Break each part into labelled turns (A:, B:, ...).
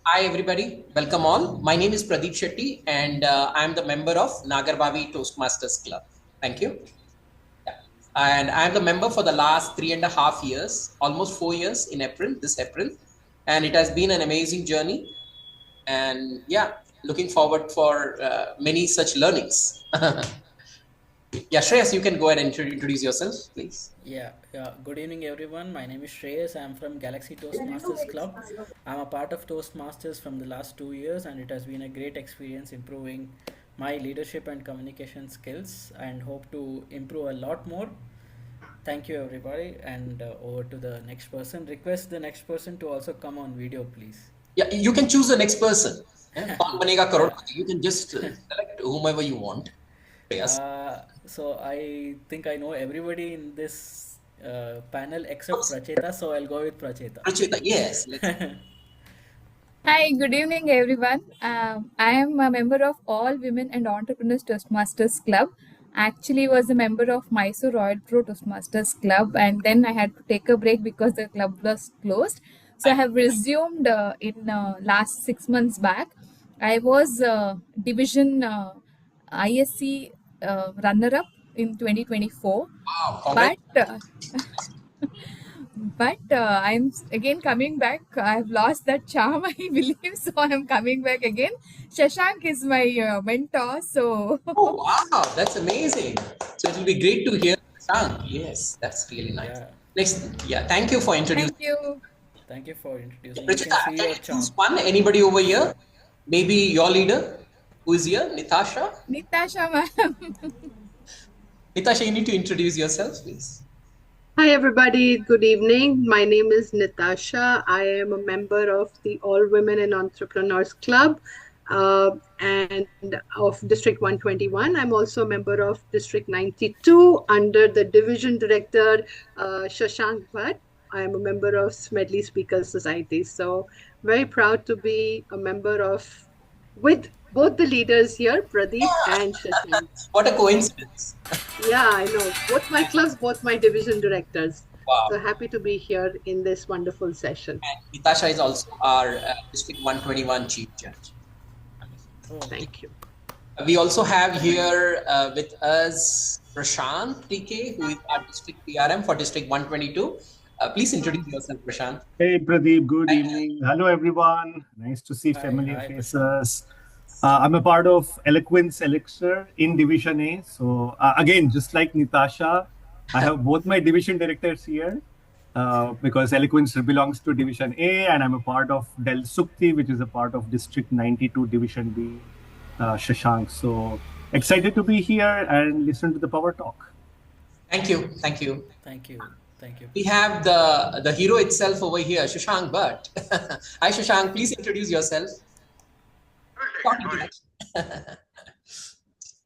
A: Hi, everybody. Welcome all. My name is Pradeep Shetty, and I'm the member of Nagarbavi Toastmasters Club. Thank you. Yeah. And I'm the member for the last 3.5 years, almost 4 years in April, this April. And it has been an amazing journey. And yeah, looking forward for many such learnings. Yeah, Shreyas, you can go ahead and introduce yourself, please.
B: Yeah. Good evening, everyone. My name is Shreyas. I'm from Galaxy Toastmasters Club. I'm a part of Toastmasters from the last 2 years, and it has been a great experience improving my leadership and communication skills, and hope to improve a lot more. Thank you, everybody, and over to the next person. Request the next person to also come on video, please.
A: Yeah, you can choose the next person. Yeah, कौन बनेगा
B: Yeah.
A: Crorepati? You can just select whomever you want. Shreyas.
B: So I think I know everybody in this panel except Pracheta, so I'll go with Pracheta.
A: Rachita, yes.
C: Hi, good evening, everyone. I am a member of All Women and Entrepreneurs Toastmasters Club. Actually, was a member of Mysore Royal Pro Toastmasters Club, and then I had to take a break because the club was closed. So I have resumed in last 6 months back. I was division ISC runner-up in 2024,
A: Wow,
C: but
A: congratulations.
C: I'm again coming back. I've lost that charm, I believe. So I'm coming back again. Shashank is my mentor. So
A: Oh, wow, that's amazing. So it will be great to hear Shashank. Yes, that's really nice.
B: Yeah.
A: Next, yeah, thank you for
C: thank
A: introducing.
C: you.
B: Thank you for introducing. We can
A: Rachita,
B: see
A: can
B: your
A: you choose
B: charm.
A: one? Anybody over here? Maybe your leader who is here, Nitasha?
C: Nitasha ma'am.
A: Nitasha, you need to introduce yourself, please.
D: Hi, everybody. Good evening. My name is Natasha. I am a member of the All Women in Entrepreneurs Club and of District 121. I'm also a member of District 92 under the Division Director Shashank Bhat. I am a member of Smedley Speakers Society. So, very proud to be a member of with both the leaders here, Pradeep and Shashank.
A: What a coincidence.
D: Yeah, I know. Both my clubs, both my division directors.
A: Wow.
D: So happy to be here in this wonderful session.
A: And Nitasha is also our District 121 Chief Judge.
B: Oh,
D: Thank you.
A: We also have here with us Prashant TK, who is our District PRM for District 122. Please introduce yourself, Prashant.
E: Hey Pradeep, good evening. Hello everyone. Nice to see
B: hi,
E: familiar
B: hi, Prashant.
E: faces. I'm a part of Eloquence Elixir in Division A. So again, just like Nitasha, I have both my division directors here because Eloquence belongs to Division A, and I'm a part of Del Sukti, which is a part of District 92 Division B, Shashank. So excited to be here and listen to the power talk.
A: Thank you. Thank you.
B: Thank you. Thank you.
A: We have the hero itself over here, Shashank Bhat. Hi, Shashank. Please introduce yourself.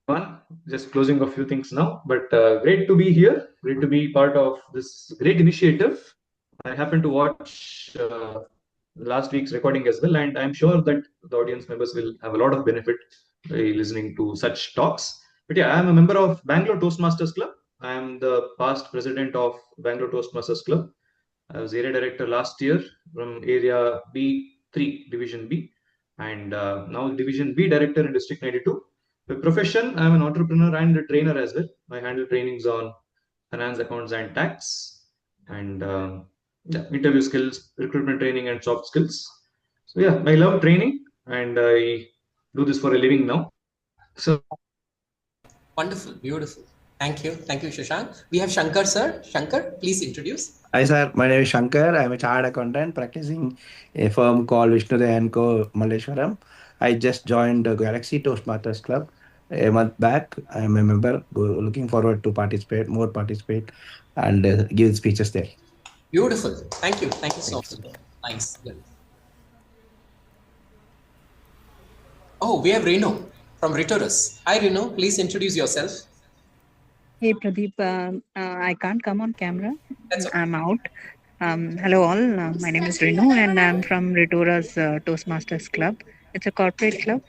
F: One, just closing a few things now, but great to be here, great to be part of this great initiative. I happened to watch last week's recording as well, and I'm sure that the audience members will have a lot of benefit by listening to such talks. But yeah, I'm a member of Bangalore Toastmasters Club. I'm the past president of Bangalore Toastmasters Club. I was area director last year from area B3, Division B, and now Division B director in District 92. By profession, I'm an entrepreneur and a trainer as well. I handle trainings on finance, accounts, and tax, and yeah, interview skills, recruitment training, and soft skills. So yeah, I love training, and I do this for a living now. So
A: Wonderful. Beautiful. Thank you, Shashank. We have Shankar, sir. Shankar, please introduce.
G: Hi sir, my name is Shankar. I'm a chartered accountant practicing a firm called Vishnu Co. Malleshwaram. I just joined the Galaxy Toastmasters Club a month back. I'm a member. Looking forward to participate, and give speeches there.
A: Beautiful. Thank you. Thank you so
B: Thanks,
A: much.
B: super.
A: Nice. Good. Oh, we have Renu from Ritorus. Hi, Renu. Please introduce yourself.
H: Hey Pradeep, I can't come on camera.
A: That's okay.
H: I'm out. Hello all, my name is Renu and I'm from Ritora's Toastmasters Club. It's a corporate club.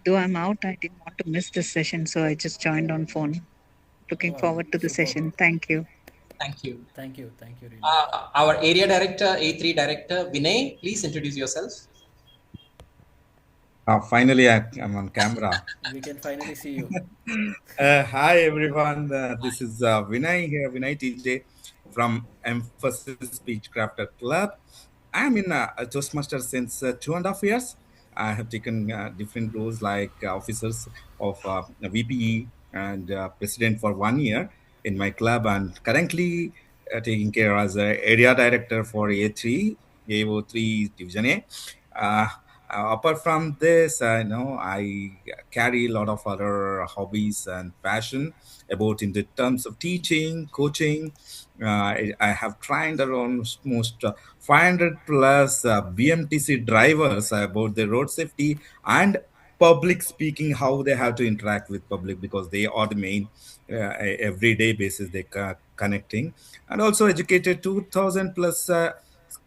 H: Though I'm out, I didn't want to miss this session, so I just joined on phone. Looking
B: Wow,
H: forward to the
B: super.
H: session. Thank you.
A: Thank you.
B: Thank you, Renu.
A: Our area director, A3 director, Vinay, please introduce yourself.
I: Finally, I'm on camera.
B: We can finally see you.
I: Hi, everyone. This is Vinay here, Vinay TJ from Emphasis Speechcrafter Club. I'm in a Toastmaster since 2.5 years. I have taken different roles like officers of VPE and president for 1 year in my club, and currently taking care as a area director for A3, AO3 Division A. Uh, Apart from this, I know I carry a lot of other hobbies and passion about in the terms of teaching, coaching. I have trained around most 500 plus BMTC drivers about the road safety and public speaking, how they have to interact with public, because they are the main everyday basis they connecting, and also educated 2000 plus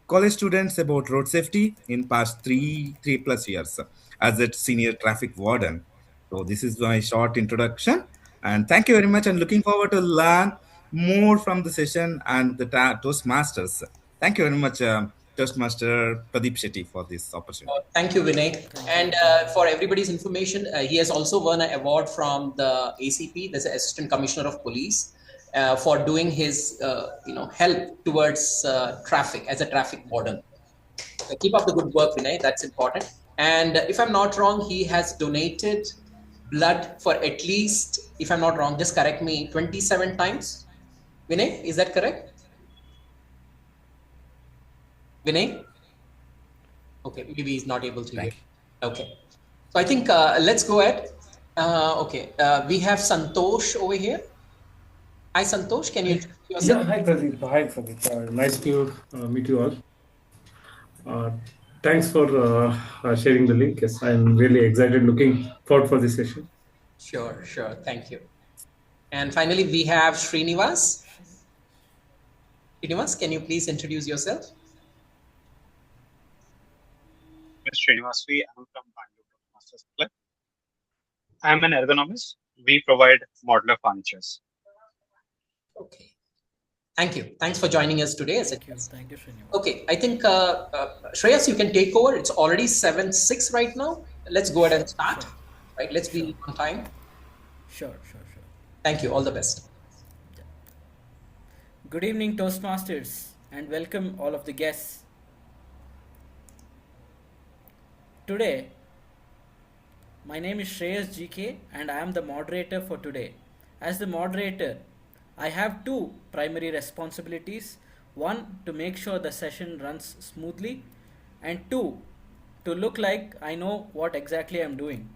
I: college students about road safety in past three plus years as a senior traffic warden. So this is my short introduction, and thank you very much, and looking forward to learn more from the session and the Toastmasters. Thank you very much, Toastmaster Pradeep Shetty, for this opportunity.
A: Thank you, Vinay. And for everybody's information, he has also won an award from the ACP, that's the Assistant Commissioner of Police, for doing his help towards traffic as a traffic warden. Keep up the good work, Vinay. That's important. And if I'm not wrong, he has donated blood for at least, if I'm not wrong, just correct me, 27 times. Vinay, is that correct? Vinay? Okay, maybe he's not able to hear. Okay. So I think let's go ahead. We have Santosh over here. Hi, Santosh. Can you introduce yourself?
J: Yeah, hi, Pradeep. Nice to meet you all. Thanks for sharing the link. Yes, I'm really excited, looking forward for this session.
A: Sure. Thank you. And finally, we have Srinivas. Srinivas, can you please introduce yourself?
K: Srinivas, I'm from Bangalore Masters Club. I'm an ergonomist. We provide modular furnitures.
A: Okay. Thank you. Thanks for joining us today.
B: Thank you, Srinivas.
A: Okay, I think Shreyas, you can take over. It's already 7:06 right now. Let's go ahead and start.
B: Sure.
A: Right, let's be on time.
B: Sure.
A: Thank you. All the best.
B: Good evening, Toastmasters, and welcome all of the guests. Today, my name is Shreyas GK and I am the moderator for today. As the moderator, I have two primary responsibilities. One, to make sure the session runs smoothly, and two, to look like I know what exactly I'm doing.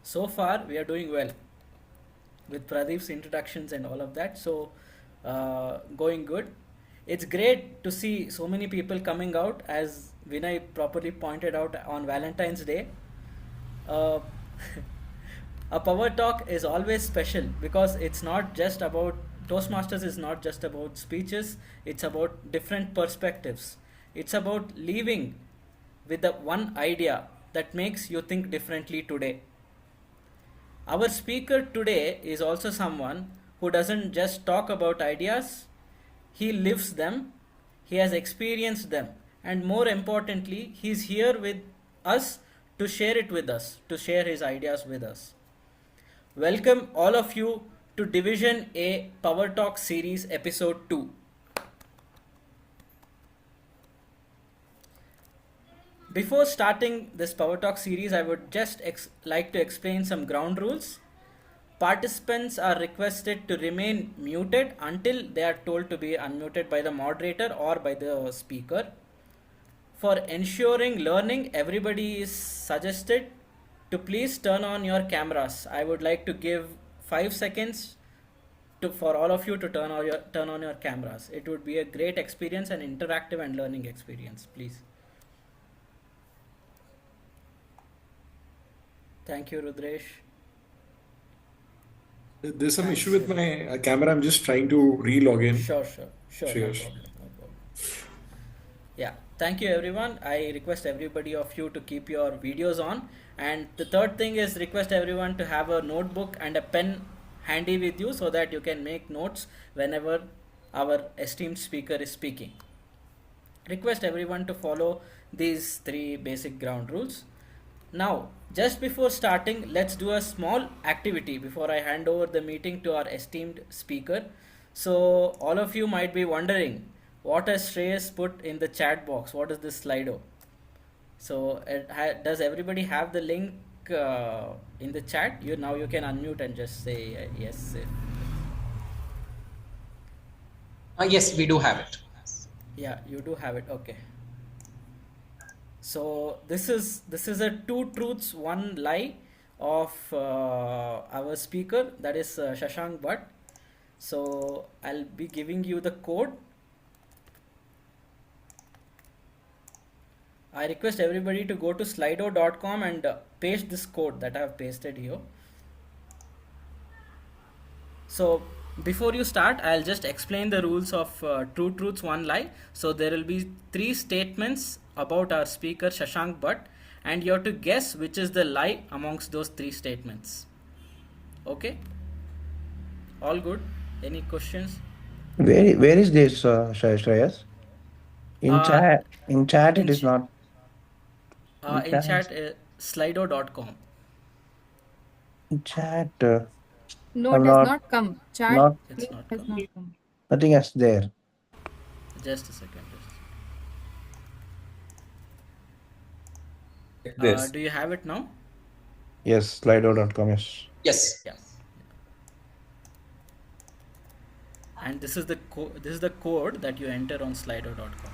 B: So far, we are doing well with Pradeep's introductions and all of that. So, going good. It's great to see so many people coming out, as Vinay properly pointed out, on Valentine's Day. A power talk is always special because it's not just about Toastmasters is not just about speeches, it's about different perspectives. It's about leaving with the one idea that makes you think differently today. Our speaker today is also someone who doesn't just talk about ideas, he lives them, he has experienced them, and more importantly, he's here with us to share it with us, to share his ideas with us. Welcome all of you to Division A Power Talk Series Episode 2. Before starting this Power Talk series, I would just like to explain some ground rules. Participants are requested to remain muted until they are told to be unmuted by the moderator or by the speaker. For ensuring learning, everybody is suggested to please turn on your cameras. I would like to give 5 seconds for all of you to turn on your cameras. It would be a great experience, an interactive and learning experience. Please. Thank you, Rudresh.
J: There's some issue with my camera. I'm just trying to re-log in.
B: Sure. No problem. Yeah, thank you everyone. I request everybody of you to keep your videos on. And the third thing is request everyone to have a notebook and a pen handy with you so that you can make notes whenever our esteemed speaker is speaking. Request everyone to follow these three basic ground rules. Now, just before starting, let's do a small activity before I hand over the meeting to our esteemed speaker. So, all of you might be wondering, what has Shreyas put in the chat box? What is this Slido? So, does everybody have the link in the chat? You can unmute and just say yes.
A: Yes, we do have it.
B: Yeah, you do have it. Okay. So this is a two truths one lie of our speaker, that is Shashank Bhat. So I'll be giving you the code. I request everybody to go to slido.com and paste this code that I have pasted here. So before you start, I'll just explain the rules of two truths one lie. So there will be three statements about our speaker Shashank Bhat, and you have to guess which is the lie amongst those three statements. Okay, all good? Any questions?
G: Where is this, Shreyas? In
B: uh,
G: chat. In chat, it
B: in
G: is not. In
B: in
G: chat.
B: chat, slido.com.
G: In chat.
C: No,
G: I'm
C: it has
G: not.
C: not come. Chat
G: Not.
B: It's
C: link
B: not
C: has
B: come.
C: not come.
G: Nothing else there.
B: Just a second.
I: Like this.
B: Do you have it now?
G: Yes, slido.com. Yes.
A: Yes.
B: Yeah. And this is the code that you enter on slido.com.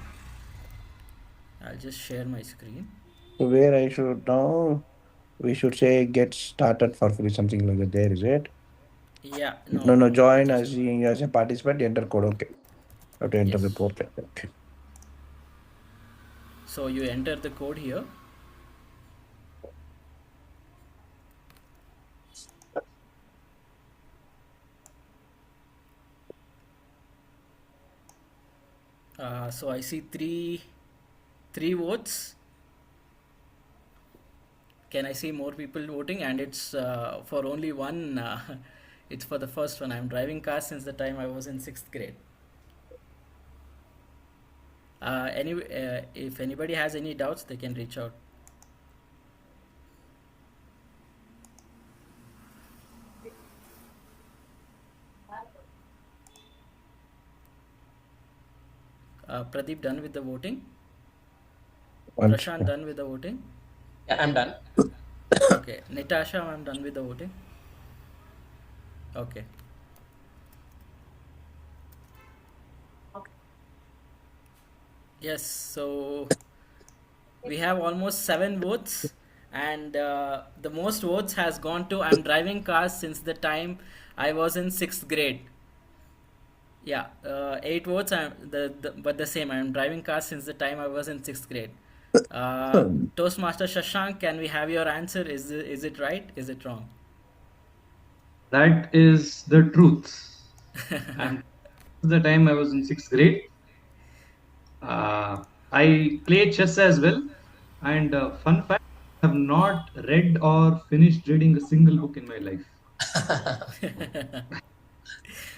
B: I'll just share my screen.
G: So where I should now, we should say get started for free, something like that. There is it.
B: Yeah,
G: No,
B: no,
G: no. Join
B: just
G: as a participant. Enter code. Okay. Have to enter the
B: yes.
G: code. Okay.
B: So you enter the code here. So I see three votes. Can I see more people voting? And it's for only one. It's for the first one. I'm driving cars since the time I was in 6th grade. Anyway, if anybody has any doubts, they can reach out. Pradeep, done with the voting?
G: One
B: Prashant,
G: second.
B: done with the voting?
A: Yeah, I'm done.
B: Okay. Natasha, I'm done with the voting. Okay. Yes, so we have almost 7 votes, and the most votes has gone to I'm driving cars since the time I was in 6th grade. Yeah, 8 votes. But the same. I'm driving cars since the time I was in 6th grade. Toastmaster Shashank, can we have your answer? Is it right? Is it wrong?
F: That is the truth. And the time I was in 6th grade, I played chess as well. And fun fact, I have not read or finished reading a single book in my life.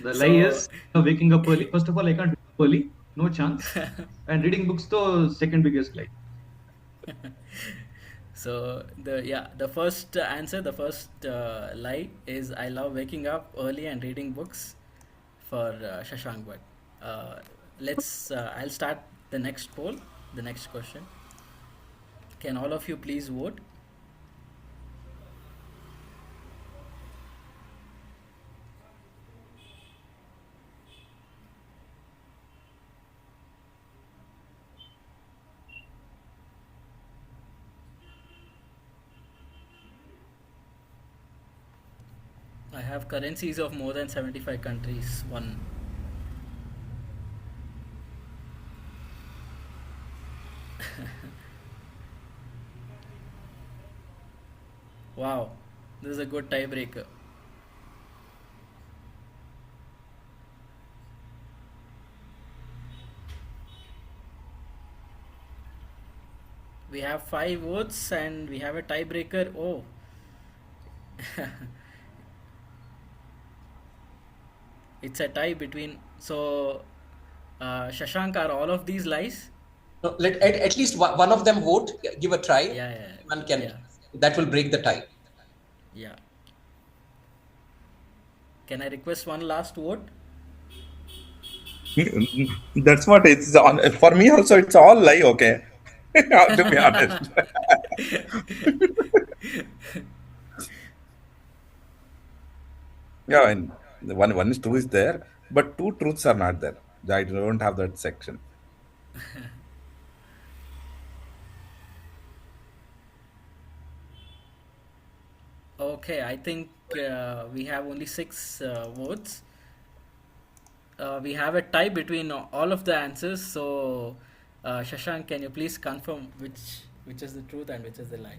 F: The lie
B: So
F: is waking up early. First of all, I can't wake up early, no chance. And reading books, though, second biggest lie.
B: So the first answer, the first lie is I love waking up early and reading books for Shashank Bhat. I'll start the next poll, the next question. Can all of you please vote? I have currencies of more than 75 countries. One. Wow, this is a good tiebreaker. We have 5 votes and we have a tiebreaker. Oh. It's a tie between. So, Shashank, are all of these lies?
A: No, let at least one of them vote. Give a try.
B: Yeah, yeah,
A: One can.
B: yeah,
A: That will break the tie.
B: yeah. Can I request one last vote?
I: That's what it's on. For me also, it's all lie. Okay, to be honest. Yeah, and the one is true is there, but two truths are not there. I don't have that section.
B: Okay, I think we have only six votes. We have a tie between all of the answers. So, Shashank, can you please confirm which is the truth and which is the lie?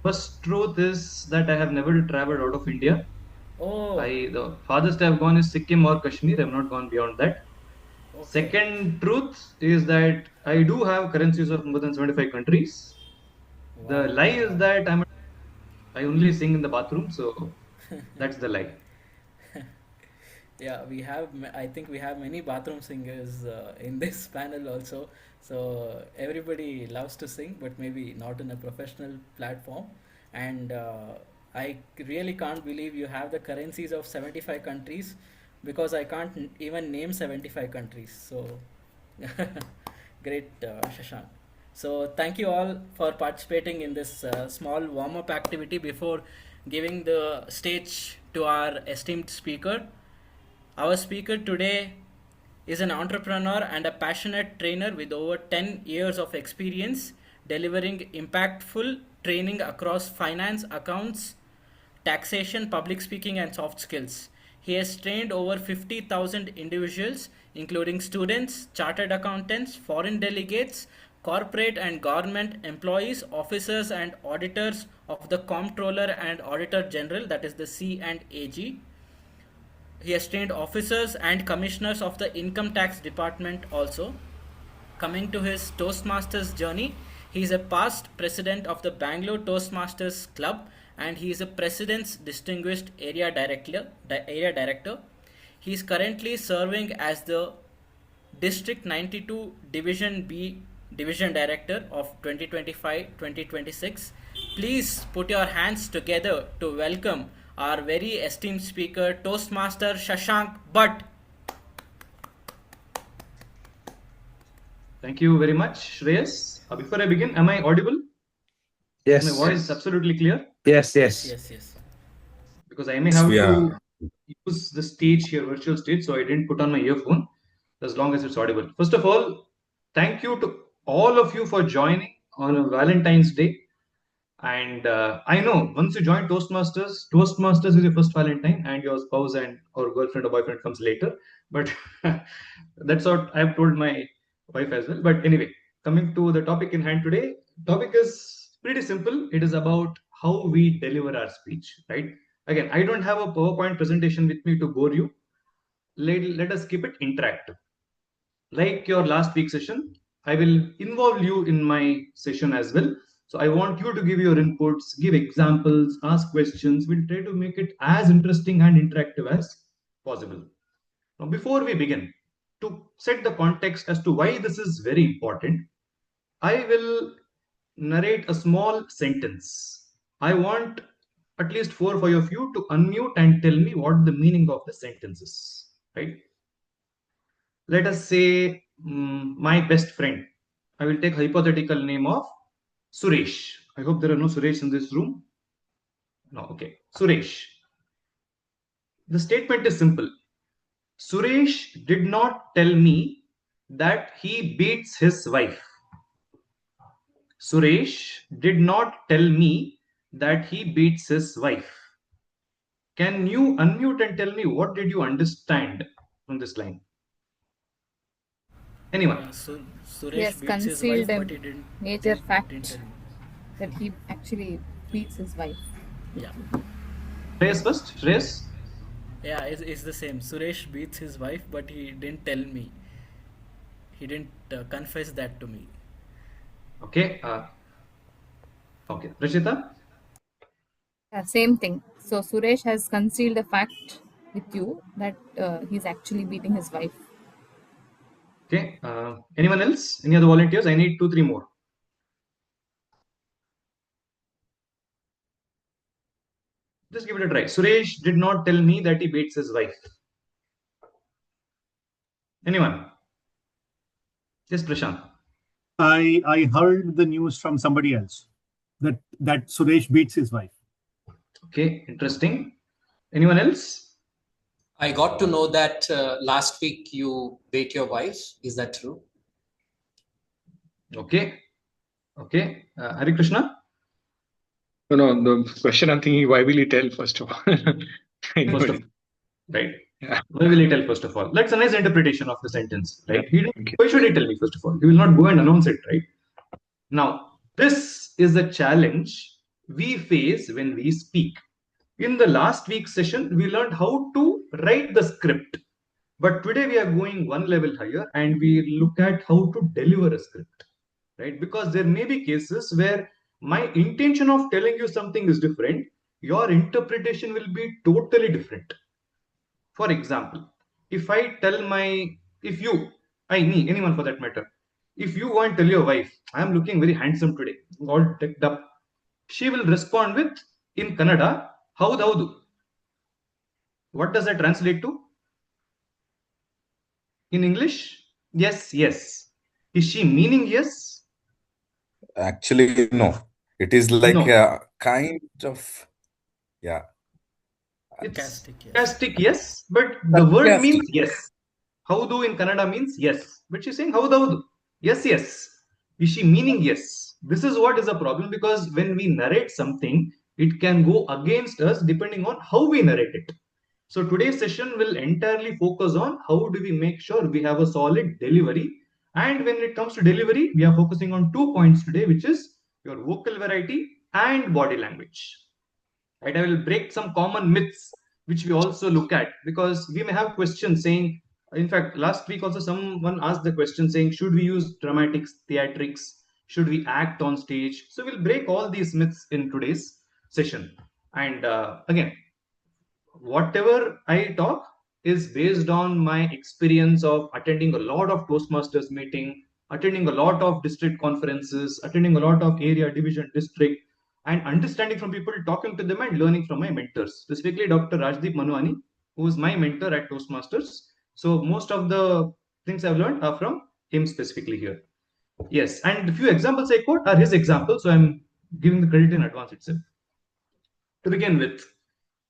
F: First truth is that I have never traveled out of India.
B: Oh,
F: The farthest I have gone is Sikkim or Kashmir. I have not gone beyond that.
B: okay.
F: Second truth is that I do have currencies of more than 75 countries. The
B: Wow.
F: lie is that I only sing in the bathroom, so that's the lie.
B: Yeah, I think we have many bathroom singers in this panel also. So everybody loves to sing, but maybe not in a professional platform. And I really can't believe you have the currencies of 75 countries, because I can't even name 75 countries. So great, Shashank. So thank you all for participating in this small warm-up activity before giving the stage to our esteemed speaker. Our speaker today is an entrepreneur and a passionate trainer with over 10 years of experience delivering impactful training across finance, accounts, taxation, public speaking, and soft skills. He has trained over 50,000 individuals, including students, chartered accountants, foreign delegates, corporate and government employees, officers, and auditors of the Comptroller and Auditor General, that is the C and AG. He has trained officers and commissioners of the income tax department also. Coming to his Toastmasters journey, he is a past president of the Bangalore Toastmasters Club, and he is a president's distinguished area director. He is currently serving as the District 92 Division B Division Director of 2025-2026. Please put your hands together to welcome our very esteemed speaker, Toastmaster Shashank Bhat.
F: Thank you very much, Shreyas. Before I begin, am I audible?
G: Yes.
F: My voice absolutely clear?
G: Yes.
B: Yes,
G: Yes.
B: yes, yes.
F: Because I may have
I: We are.
F: to use the stage here, virtual stage, so I didn't put on my earphone as long as it's audible. First of all, thank you to all of you for joining on a Valentine's Day. And I know once you join Toastmasters is your first Valentine, and your spouse and or girlfriend or boyfriend comes later. But that's what I've told my wife as well. But anyway, coming to the topic in hand today, topic is pretty simple. It is about how we deliver our speech, right? Again, I don't have a PowerPoint presentation with me to bore you. Let us keep it interactive. Like your last week session, I will involve you in my session as well. So I want you to give your inputs, give examples, ask questions. We'll try to make it as interesting and interactive as possible. Now, before we begin, to set the context as to why this is very important, I will narrate a small sentence. I want at least 4 or 5 of you to unmute and tell me what the meaning of the sentence is. Right? Let us say my best friend. I will take hypothetical name of Suresh. I hope there are no Suresh in this room. No, okay. Suresh. The statement is simple. Suresh did not tell me that he beats his wife. Suresh did not tell me that he beats his wife. Can you unmute and tell me what did you understand from this line? Anyone?
B: Suresh
C: Yes,
B: beats his wife,
C: concealed a
B: but he didn't
C: major
B: didn't tell
C: fact
B: me.
C: that he actually beats his wife.
B: Yeah,
F: Shreyas first. Shreyas?
B: yeah, it's the same. Suresh beats his wife, but he didn't tell me. He didn't confess that to me.
F: Okay. Okay. Rashita?
C: Yeah, same thing. So Suresh has concealed the fact with you that he's actually beating his wife.
F: Okay. Anyone else? Any other volunteers? I need 2-3 more. Just give it a try. Suresh did not tell me that he beats his wife. Anyone? Yes, Prashant.
E: I heard the news from somebody else that Suresh beats his wife.
F: Okay, interesting. Anyone else?
A: I got to know that last week you beat your wife. Is that true?
F: Okay. Okay. Hari Krishna?
K: No, the question I'm thinking, why will he tell first of all?
F: First of all, right?
K: Yeah.
F: Why will he tell first of all? That's a nice interpretation of the sentence, right?
K: Yeah. Okay.
F: Why should he tell me first of all? He will not go and announce it, right? Now, this is a challenge we face when we speak. In the last week's session, we learned how to write the script. But today we are going one level higher and we look at how to deliver a script, right? Because there may be cases where my intention of telling you something is different, your interpretation will be totally different. For example, if I tell my, if you, me, anyone for that matter, if you go and tell your wife, I am looking very handsome today, all decked up, she will respond with, in Kannada, haudu. What does that translate to? In English? Yes, yes. Is she meaning yes?
I: Actually, no. It is like
F: No.
I: a kind of, yeah.
F: It's
B: Sarcastic, yes.
F: sarcastic, yes, but the word
I: Sarcastic.
F: means yes. Haudu in Kannada means yes, but she's saying haudu. Yes, yes. Is she meaning yes? This is what is a problem, because when we narrate something, it can go against us depending on how we narrate it. So today's session will entirely focus on how do we make sure we have a solid delivery. And when it comes to delivery, we are focusing on 2 points today, which is your vocal variety and body language. Right? I will break some common myths which we also look at, because we may have questions saying, in fact, last week also someone asked the question saying, should we use dramatics, theatrics? Should we act on stage? So we'll break all these myths in today's session. And again, whatever I talk is based on my experience of attending a lot of Toastmasters meeting, attending a lot of district conferences, attending a lot of area, division, district, and understanding from people, talking to them and learning from my mentors, specifically Dr. Rajdeep Manuani, who is my mentor at Toastmasters. So most of the things I've learned are from him specifically here. Yes, and the few examples I quote are his examples, so I'm giving the credit in advance itself. To begin with,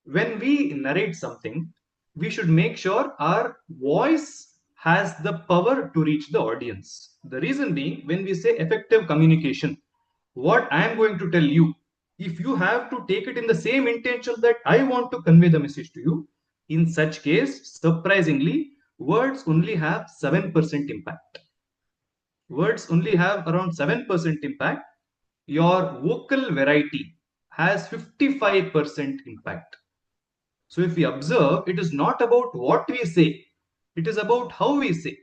F: when we narrate something, we should make sure our voice has the power to reach the audience. The reason being, when we say effective communication, what I am going to tell you, if you have to take it in the same intention that I want to convey the message to you, in such case, surprisingly, words only have 7% impact. Words only have around 7% impact. Your vocal variety has 55% impact. So if we observe, it is not about what we say, it is about how we say.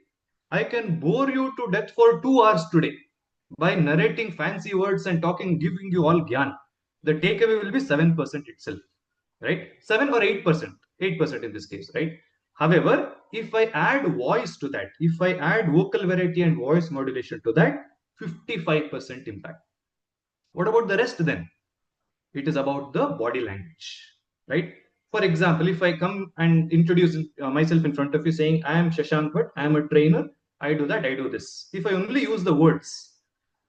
F: I can bore you to death for 2 hours today by narrating fancy words and talking, giving you all gyan. The takeaway will be 7% itself, right? 7 or 8%, 8% in this case, right? However, if I add voice to that, if I add vocal variety and voice modulation to that, 55% impact. What about the rest then? It is about the body language, right? For example, if I come and introduce myself in front of you saying, I am Shashank Bhat, I am a trainer, I do that, I do this. If I only use the words,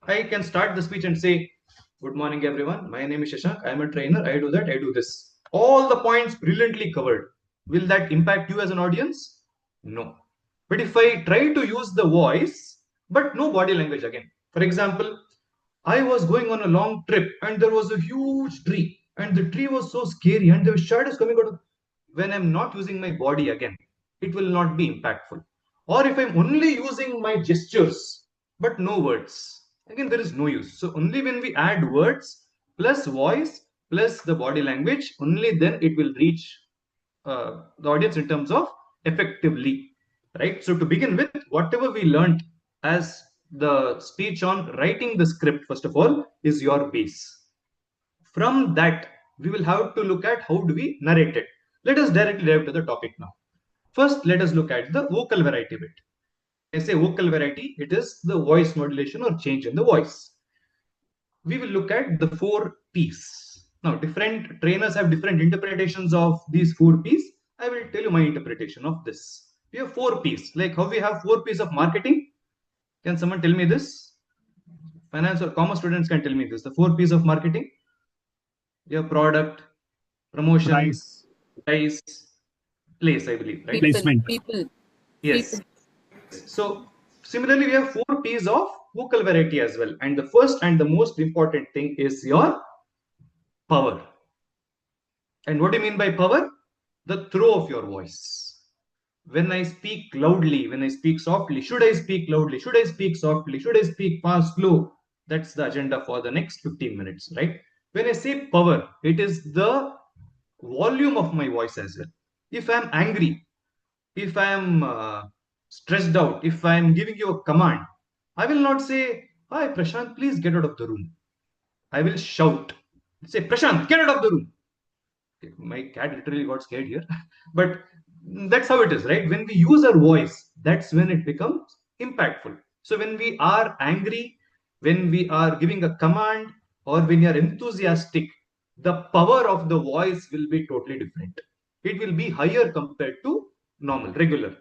F: I can start the speech and say, good morning, everyone. My name is Shashank. I am a trainer. I do that, I do this. All the points brilliantly covered. Will that impact you as an audience? No. But if I try to use the voice, but no body language again. For example, I was going on a long trip and there was a huge tree, and the tree was so scary and there were shadows coming out of. When I'm not using my body again, it will not be impactful. Or if I'm only using my gestures but no words, again there is no use. So only when we add words plus voice plus the body language, only then it will reach the audience in terms of effectively, right? So to begin with, whatever we learned as the speech on writing the script, first of all, is your base. From that, we will have to look at how do we narrate it. Let us directly dive to the topic now. First, let us look at the vocal variety bit. When I say vocal variety, it is the voice modulation or change in the voice. We will look at the 4 P's. Now, different trainers have different interpretations of these 4 P's. I will tell you my interpretation of this. We have 4 P's, like how we have 4 P's of marketing. Can someone tell me this? Finance or commerce students can tell me this. The 4 P's of marketing. Your product, promotion, price, place, I believe, right?
E: Placement.
C: People.
F: Yes. So similarly, we have 4 P's of vocal variety as well. And the first and the most important thing is your power. And what do you mean by power? The throw of your voice. When I speak loudly, when I speak softly, should I speak loudly? Should I speak softly? Should I speak fast, slow? That's the agenda for the next 15 minutes, right? When I say power, it is the volume of my voice as well. If I'm angry, if I'm stressed out, if I'm giving you a command, I will not say, "Hi, Prashant, please get out of the room." I will shout, say, "Prashant, get out of the room." My cat literally got scared here, but that's how it is, right? When we use our voice, that's when it becomes impactful. So when we are angry, when we are giving a command, or when you are enthusiastic, the power of the voice will be totally different. It will be higher compared to normal, regular.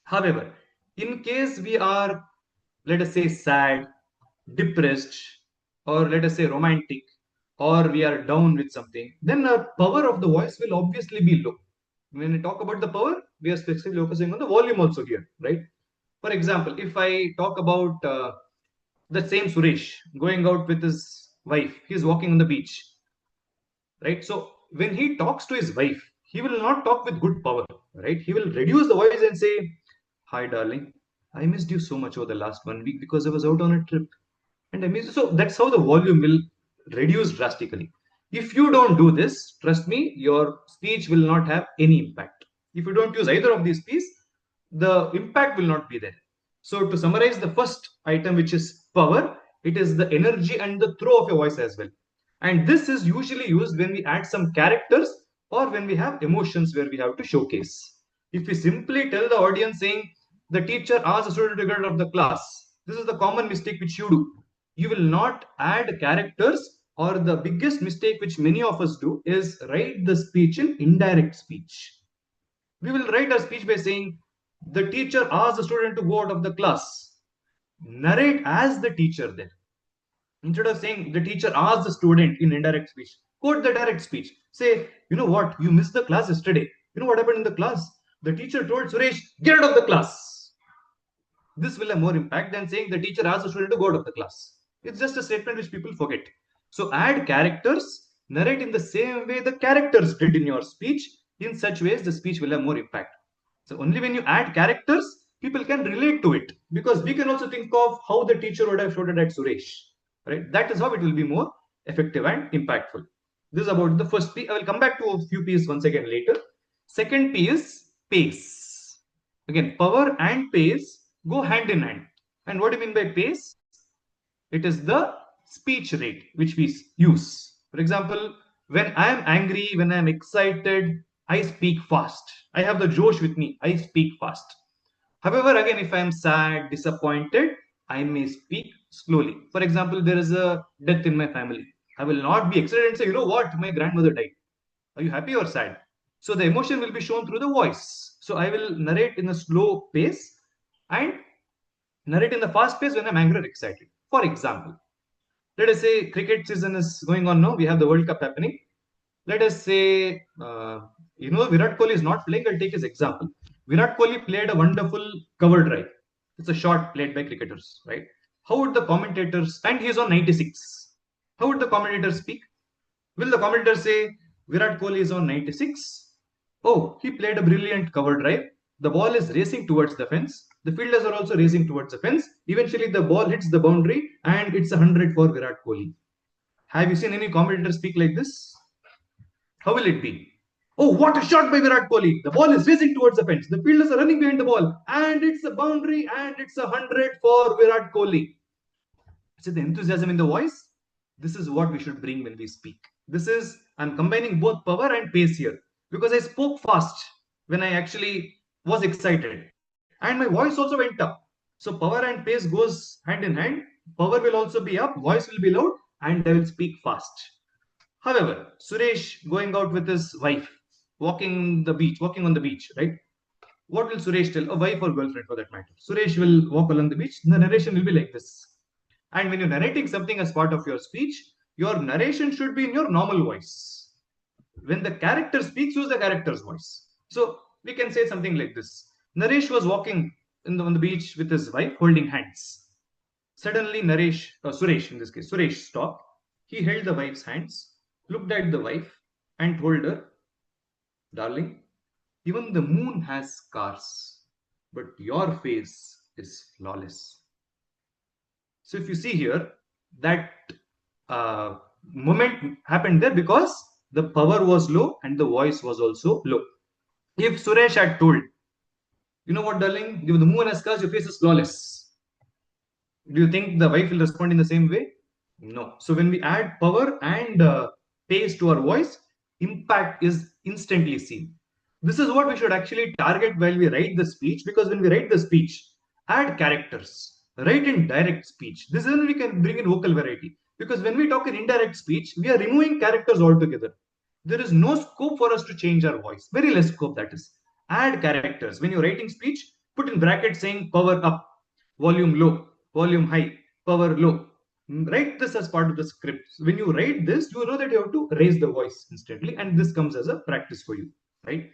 F: However, in case we are, let us say, sad, depressed, or let us say romantic, or we are down with something, then our power of the voice will obviously be low. When we talk about the power, we are specifically focusing on the volume also here, right? For example, if I talk about the same Suresh going out with his wife, he's walking on the beach, right? So when he talks to his wife, he will not talk with good power, right? He will reduce the voice and say, "Hi, darling, I missed you so much over the last 1 week because I was out on a trip. And I missed you." So that's how the volume will reduce drastically. If you don't do this, trust me, your speech will not have any impact. If you don't use either of these P's, the impact will not be there. So to summarize the first item, which is power, it is the energy and the throw of your voice as well. And this is usually used when we add some characters or when we have emotions where we have to showcase. If we simply tell the audience saying, "The teacher asked the student to get out of the class," this is the common mistake which you do. You will not add characters, or the biggest mistake which many of us do is write the speech in indirect speech. We will write our speech by saying, "The teacher asked the student to go out of the class." Narrate as the teacher there. Instead of saying, "The teacher asked the student," in indirect speech, quote the direct speech. Say, "You know what? You missed the class yesterday. You know what happened in the class? The teacher told Suresh, get out of the class." This will have more impact than saying, "The teacher asked the student to go out of the class." It's just a statement which people forget. So add characters, narrate in the same way the characters did in your speech. In such ways, the speech will have more impact. So only when you add characters, people can relate to it, because we can also think of how the teacher would have shouted at Suresh, right? That is how it will be more effective and impactful. This is about the first P. I will come back to a few P's once again later. Second P is pace. Again, power and pace go hand in hand. And what do you mean by pace? It is the speech rate which we use. For example, when I am angry, when I am excited, I speak fast. I have the Josh with me. I speak fast. However, again, if I am sad, disappointed, I may speak slowly. For example, there is a death in my family. I will not be excited and say, "You know what? My grandmother died." Are you happy or sad? So the emotion will be shown through the voice. So I will narrate in a slow pace and narrate in the fast pace when I'm angry or excited. For example, let us say cricket season is going on now. We have the World Cup happening. Let us say, Virat Kohli is not playing. I'll take his example. Virat Kohli played a wonderful cover drive. It's a shot played by cricketers, right? How would the commentators, and he's on 96. How would the commentators speak? Will the commentator say, "Virat Kohli is on 96. Oh, he played a brilliant cover drive. The ball is racing towards the fence. The fielders are also racing towards the fence. Eventually, the ball hits the boundary and it's 100 for Virat Kohli." Have you seen any commentator speak like this? How will it be? "Oh, what a shot by Virat Kohli. The ball is racing towards the fence. The fielders are running behind the ball. And it's a boundary and it's 100 for Virat Kohli." See the enthusiasm in the voice? This is what we should bring when we speak. I'm combining both power and pace here. because I spoke fast when I actually was excited. And my voice also went up. So power and pace goes hand in hand. Power will also be up, voice will be loud, and I will speak fast. However, Suresh going out with his wife, walking on the beach, right? What will Suresh tell? A wife or girlfriend for that matter. Suresh will walk along the beach. The narration will be like this. And when you're narrating something as part of your speech, your narration should be in your normal voice. When the character speaks, use the character's voice. So we can say something like this. Naresh was walking on the beach with his wife holding hands. Suddenly, Suresh in this case, Suresh stopped. He held the wife's hands, looked at the wife, and told her, "Darling, even the moon has scars, but your face is flawless." So if you see here, that moment happened there because the power was low and the voice was also low. If Suresh had told, "You know what, darling, if the moon has scars, your face is flawless," do you think the wife will respond in the same way? No. So when we add power and pace to our voice, impact is instantly seen. This is what we should actually target while we write the speech, because when we write the speech, add characters. Write in direct speech. This is when we can bring in vocal variety. Because when we talk in indirect speech, we are removing characters altogether. There is no scope for us to change our voice. Very less scope, that is. Add characters. When you're writing speech, put in brackets saying power up, volume low, volume high, power low. Write this as part of the script. When you write this, you know that you have to raise the voice instantly, and this comes as a practice for you, right?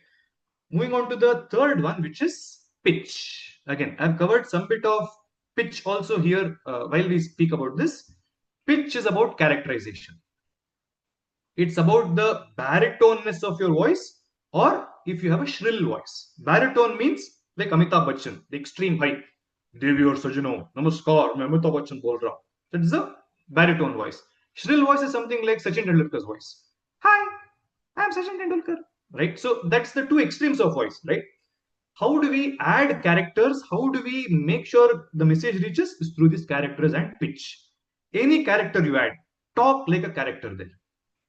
F: Moving on to the third one, which is pitch. Again, I've covered some bit of pitch also here while we speak about this. Pitch is about characterization. It's about the baritoneness of your voice, or if you have a shrill voice. Baritone means like Amitabh Bachchan, the extreme high. Devi or Sajano, Namaskar, मैं अमिताभ बच्चन बोल रहा हूँ. That is a baritone voice. Shrill voice is something like Sachin Tendulkar's voice. Hi, I'm Sachin Tendulkar. Right? So that's the two extremes of voice, right? How do we add characters? How do we make sure the message reaches? Is through these characters and pitch. Any character you add, talk like a character there.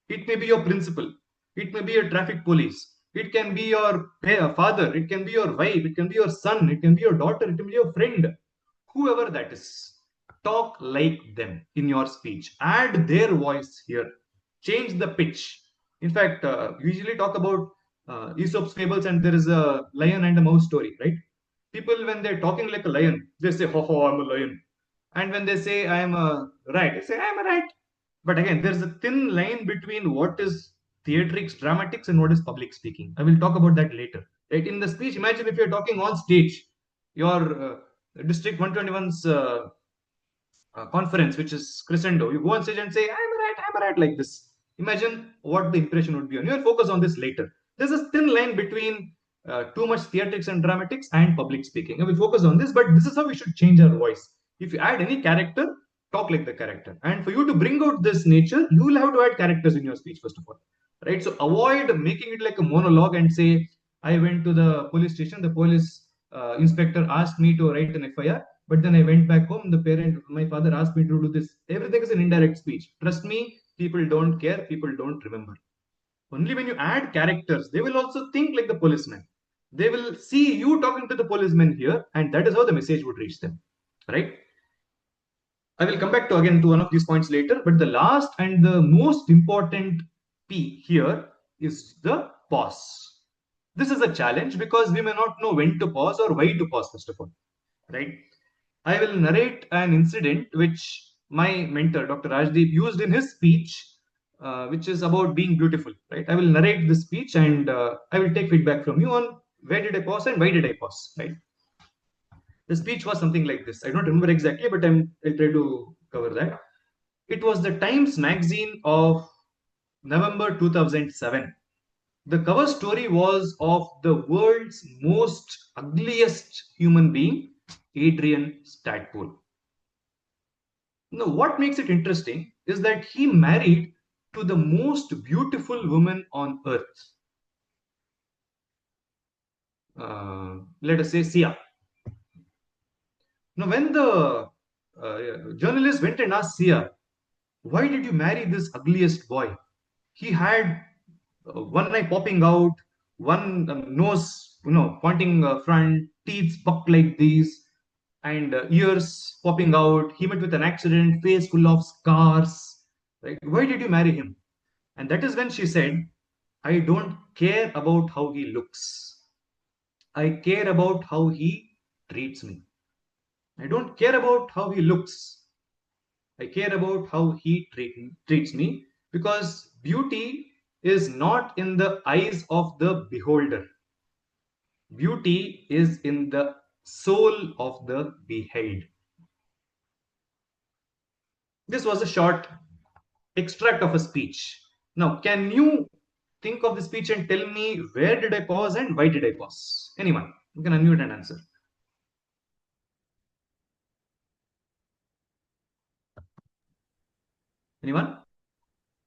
F: It may be your principal. It may be a traffic police. It can be your father. It can be your wife. It can be your son. It can be your daughter. It can be your friend. Whoever that is. Talk like them in your speech. Add their voice here. Change the pitch. In fact, we usually talk about Aesop's fables, and there is a lion and a mouse story, right? People, when they're talking like a lion, they say, "Ho ho, I'm a lion." And when they say, "I am a rat," they say, "I'm a rat." But again, there's a thin line between what is theatrics, dramatics, and what is public speaking. I will talk about that later. Right? In the speech, imagine if you're talking on stage, your District 121's conference, which is crescendo. You go on stage and say, I'm a rat, like this. Imagine what the impression would be on you. I'll focus on this later. There's a thin line between too much theatrics and dramatics and public speaking. I will focus on this, but this is how we should change our voice. If you add any character, talk like the character. And for you to bring out this nature, you will have to add characters in your speech, first of all. Right? So avoid making it like a monologue and say, I went to the police station, the police inspector asked me to write an FIR, but then I went back home, my father asked me to do this. Everything is an indirect speech. Trust me, people don't care, people don't remember. Only when you add characters, they will also think like the policeman. They will see you talking to the policeman here, and that is how the message would reach them. Right? I will come back to again to one of these points later, but the last and the most important P here is the pause. This is a challenge because we may not know when to pause or why to pause, first of all. Right? I will narrate an incident which my mentor, Dr. Rajdeep, used in his speech, which is about being beautiful. Right? I will narrate the speech and I will take feedback from you on where did I pause and why did I pause. Right? The speech was something like this. I don't remember exactly, but I'll try to cover that. It was the Times magazine of November 2007. The cover story was of the world's most ugliest human being, Adrian Stadpole. Now, what makes it interesting is that he married to the most beautiful woman on earth. Let us say Sia. Now, when the journalist went and asked Sia, why did you marry this ugliest boy? He had one eye popping out, one nose, pointing front, teeth bucked like these, and ears popping out. He met with an accident, face full of scars. Right? Why did you marry him? And that is when she said, I don't care about how he looks. I care about how he treats me. I don't care about how he looks. I care about how he treats me, because beauty is not in the eyes of the beholder. Beauty is in the soul of the beheld. This was a short extract of a speech. Now, can you think of the speech and tell me where did I pause and why did I pause? Anyone? You can unmute and answer. Anyone?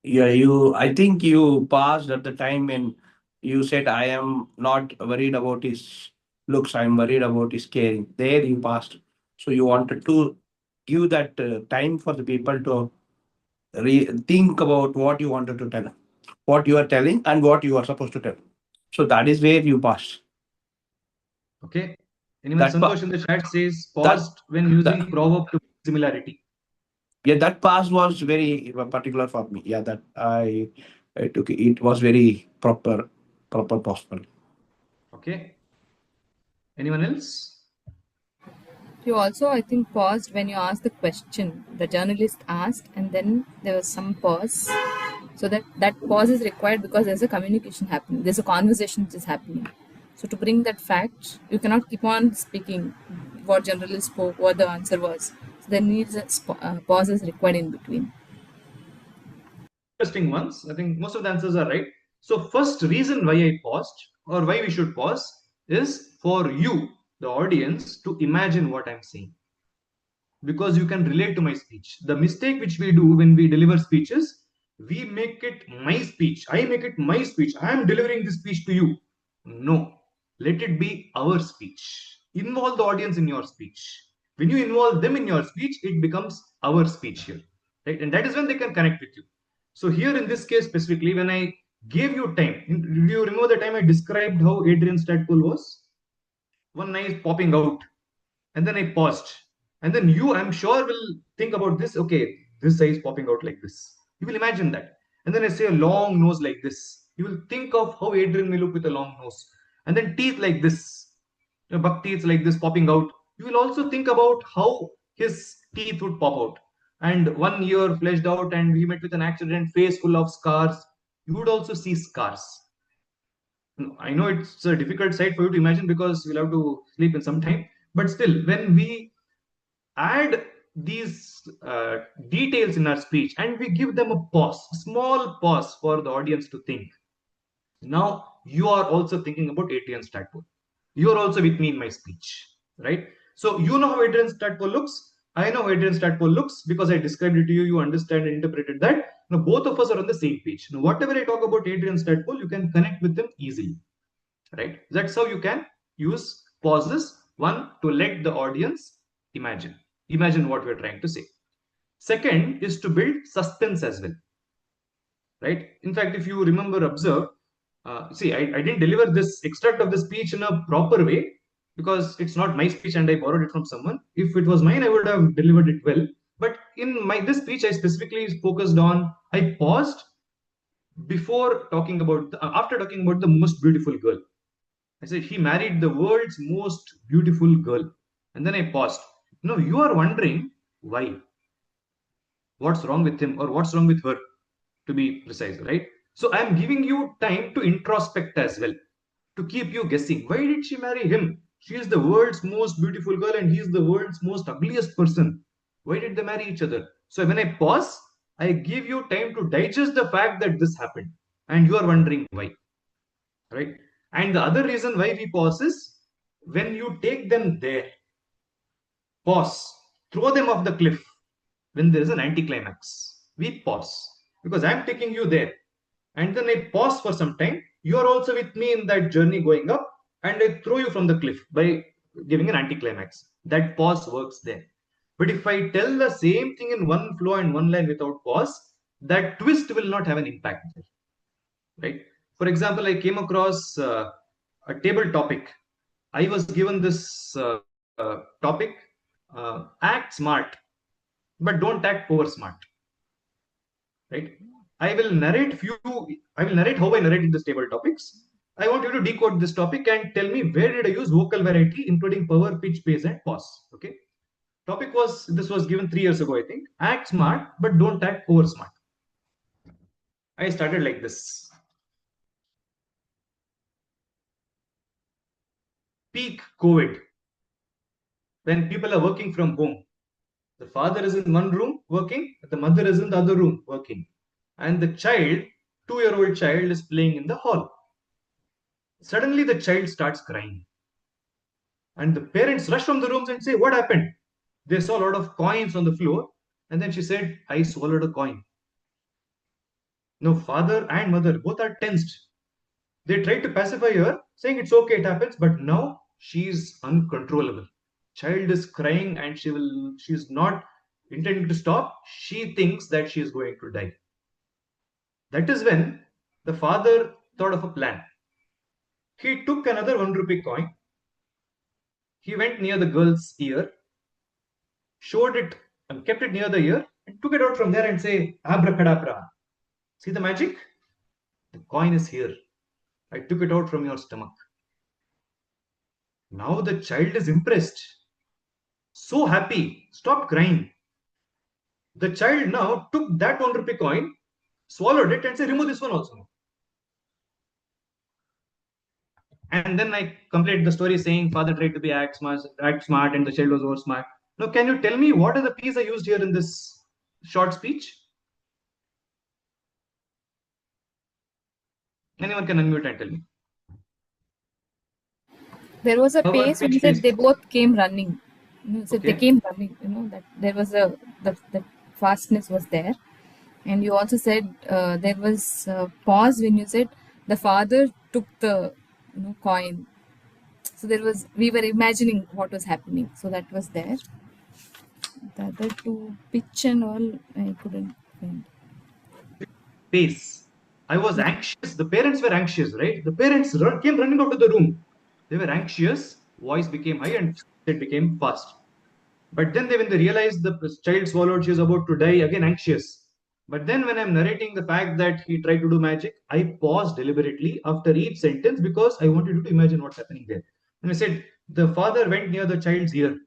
G: Yeah, I think you paused at the time when you said, I am not worried about his looks, I'm worried about his caring. There you paused. So you wanted to give that time for the people to think about what you wanted to tell, what you are telling, and what you are supposed to tell. So that is where you paused.
F: Okay. Anyone?
G: That
F: Santosh in the chat says
G: that
F: paused when using proverb to similarity.
G: yeah, that pass was very particular for me. Yeah, that I took it. It was very proper possible.
F: Okay. Anyone else?
C: You also, I think, paused when you asked the question. The journalist asked, and then there was some pause. So that pause is required because there's a communication happening. There's a conversation which is happening. So to bring that fact, you cannot keep on speaking what journalist spoke, what the answer was. So there needs a pause is required in between.
F: Interesting ones. I think most of the answers are right. So first reason why I paused, or why we should pause, is for you, the audience, to imagine what I'm saying, because you can relate to my speech. The mistake which we do when we deliver speeches, we make it my speech. I make it my speech. I am delivering this speech to you. No, let it be our speech. Involve the audience in your speech. When you involve them in your speech, it becomes our speech here, right? And that is when they can connect with you. So here in this case specifically, when I gave you time, do you remember the time I described how Adrian Stadpool was? One eye popping out, and then I paused. And then you, I'm sure, will think about this. Okay, this eye is popping out like this. You will imagine that. And then I say a long nose like this. You will think of how Adrian may look with a long nose. And then teeth like this, buck teeth like this popping out. You will also think about how his teeth would pop out. And one ear fleshed out, and he met with an accident, face full of scars. You would also see scars. I know it's a difficult sight for you to imagine because you'll have to sleep in some time. But still, when we add these details in our speech and we give them a pause, a small pause for the audience to think, now you are also thinking about Adrian Stadpool. You are also with me in my speech, right? So you know how Adrian Stadpool looks. I know how Adrian Stadpool looks because I described it to you. You understand and interpreted that. Now both of us are on the same page. Now whatever I talk about Adrian Stadpool, you can connect with them easily, right? That's how you can use pauses. One, to let the audience imagine what we're trying to say. Second is to build suspense as well, right? In fact, if you remember, observe, see, I didn't deliver this extract of the speech in a proper way because it's not my speech and I borrowed it from someone. If it was mine, I would have delivered it well. But in this speech, I specifically focused on, I paused before talking about, after talking about the most beautiful girl. I said, he married the world's most beautiful girl. And then I paused. No, you are wondering why. What's wrong with him or what's wrong with her, to be precise, right? So I'm giving you time to introspect as well, to keep you guessing. Why did she marry him? She is the world's most beautiful girl and he's the world's most ugliest person. Why did they marry each other? So when I pause, I give you time to digest the fact that this happened and you are wondering why, right? And the other reason why we pause is when you take them there, pause, throw them off the cliff when there is an anticlimax. We pause because I'm taking you there. And then I pause for some time. You are also with me in that journey going up, and I throw you from the cliff by giving an anticlimax. That pause works there. But if I tell the same thing in one flow and one line without pause, that twist will not have an impact there. Right? For example, I came across a table topic. I was given this topic, act smart, but don't act over smart. Right? I will narrate how I narrate in this table topics. I want you to decode this topic and tell me where did I use vocal variety, including power, pitch, pace, and pause. Okay. This was given 3 years ago, I think. Act smart, but don't act over smart. I started like this. Peak COVID, when people are working from home. The father is in one room working, the mother is in the other room working. And the child, 2-year-old child, is playing in the hall. Suddenly, the child starts crying. And the parents rush from the rooms and say, "What happened?" They saw a lot of coins on the floor. And then she said, "I swallowed a coin." Now, father and mother both are tensed. They tried to pacify her, saying it's okay, it happens. But now she's uncontrollable. Child is crying and she's not intending to stop. She thinks that she is going to die. That is when the father thought of a plan. He took another 1 rupee coin. He went near the girl's ear, showed it and kept it near the ear, and took it out from there and say, "Abracadabra. See the magic? The coin is here. I took it out from your stomach." Now the child is impressed. So happy. Stop crying. The child now took that 1 rupee coin, swallowed it, and said, "Remove this one also." And then I complete the story saying father tried to be act smart, and the child was over smart. Now, can you tell me what are the P's I used here in this short speech? Anyone can unmute and tell me.
C: There was a
F: Power,
C: pace when
F: pitch,
C: you said
F: pace.
C: they both came running. You said they
F: Okay.
C: came running. That there was the fastness was there, and you also said there was a pause when you said the father took the coin. So we were imagining what was happening. So that was there. The other two, pitch and all, I couldn't find.
F: Pace. I was anxious. The parents were anxious, right? The parents came running out of the room. They were anxious. Voice became high and it became fast. But then when they realized the child swallowed, she was about to die, again anxious. But then when I'm narrating the fact that he tried to do magic, I paused deliberately after each sentence because I wanted you to imagine what's happening there. And I said, the father went near the child's ear,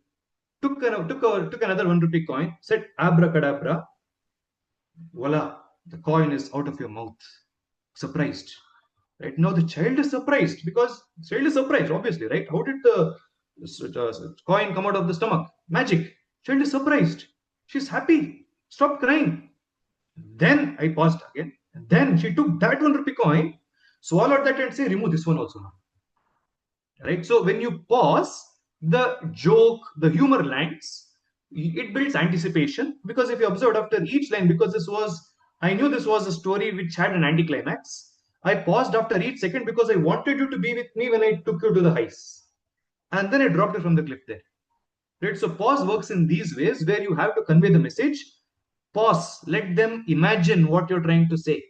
F: took another 1 rupee coin, said abracadabra, voila, the coin is out of your mouth. Surprised. Right now, the child is surprised because the child is surprised, obviously, right? How did the coin come out of the stomach? Magic. Child is surprised. She's happy. Stop crying. Then I paused again. And then she took that 1 rupee coin, swallowed that, and say, "Remove this one also now." Right? So when you pause, the joke, the humor lands. It builds anticipation because if you observed after each line, because I knew this was a story which had an anticlimax. I paused after each second because I wanted you to be with me when I took you to the heights. And then I dropped it from the cliff there. Right? So pause works in these ways where you have to convey the message. Pause. Let them imagine what you're trying to say.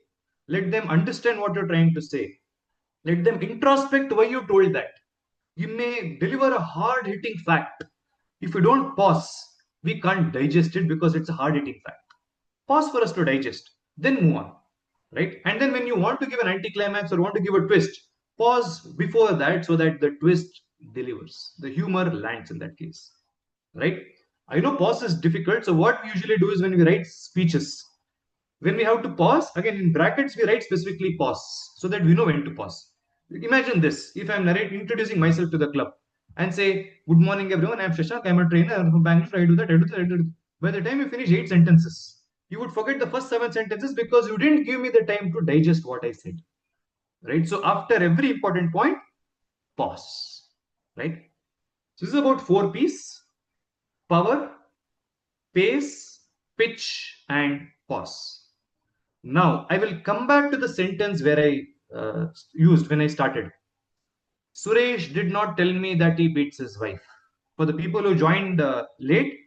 F: Let them understand what you're trying to say. Let them introspect why you told that. You may deliver a hard hitting fact. If you don't pause, we can't digest it because it's a hard hitting fact. Pause for us to digest, then move on. Right? And then when you want to give an anticlimax or want to give a twist, pause before that so that the twist delivers. The humor lands in that case. Right? I know pause is difficult. So what we usually do is when we write speeches, when we have to pause, again in brackets, we write specifically pause so that we know when to pause. Imagine this. If I'm introducing myself to the club and say, "Good morning, everyone. I'm Shashank. I'm a trainer. I'm from Bangalore. I do that. I do that. I do that." By the time you finish 8 sentences, you would forget the first 7 sentences because you didn't give me the time to digest what I said. Right? So after every important point, pause. Right? So this is about 4 P's: power, pace, pitch, and pause. Now, I will come back to the sentence where I used when I started. Suresh did not tell me that he beats his wife. For the people who joined late,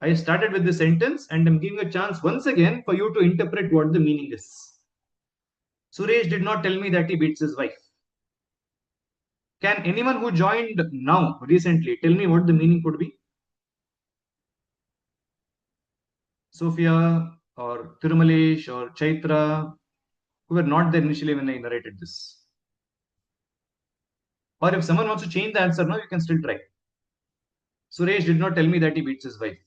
F: I started with the sentence and I'm giving a chance once again for you to interpret what the meaning is. Suresh did not tell me that he beats his wife. Can anyone who joined now, recently, tell me what the meaning could be? Sophia or Tirumalesh or Chaitra, who were not there initially when I narrated this. Or if someone wants to change the answer now, you can still try. Suresh did not tell me that he beats his wife.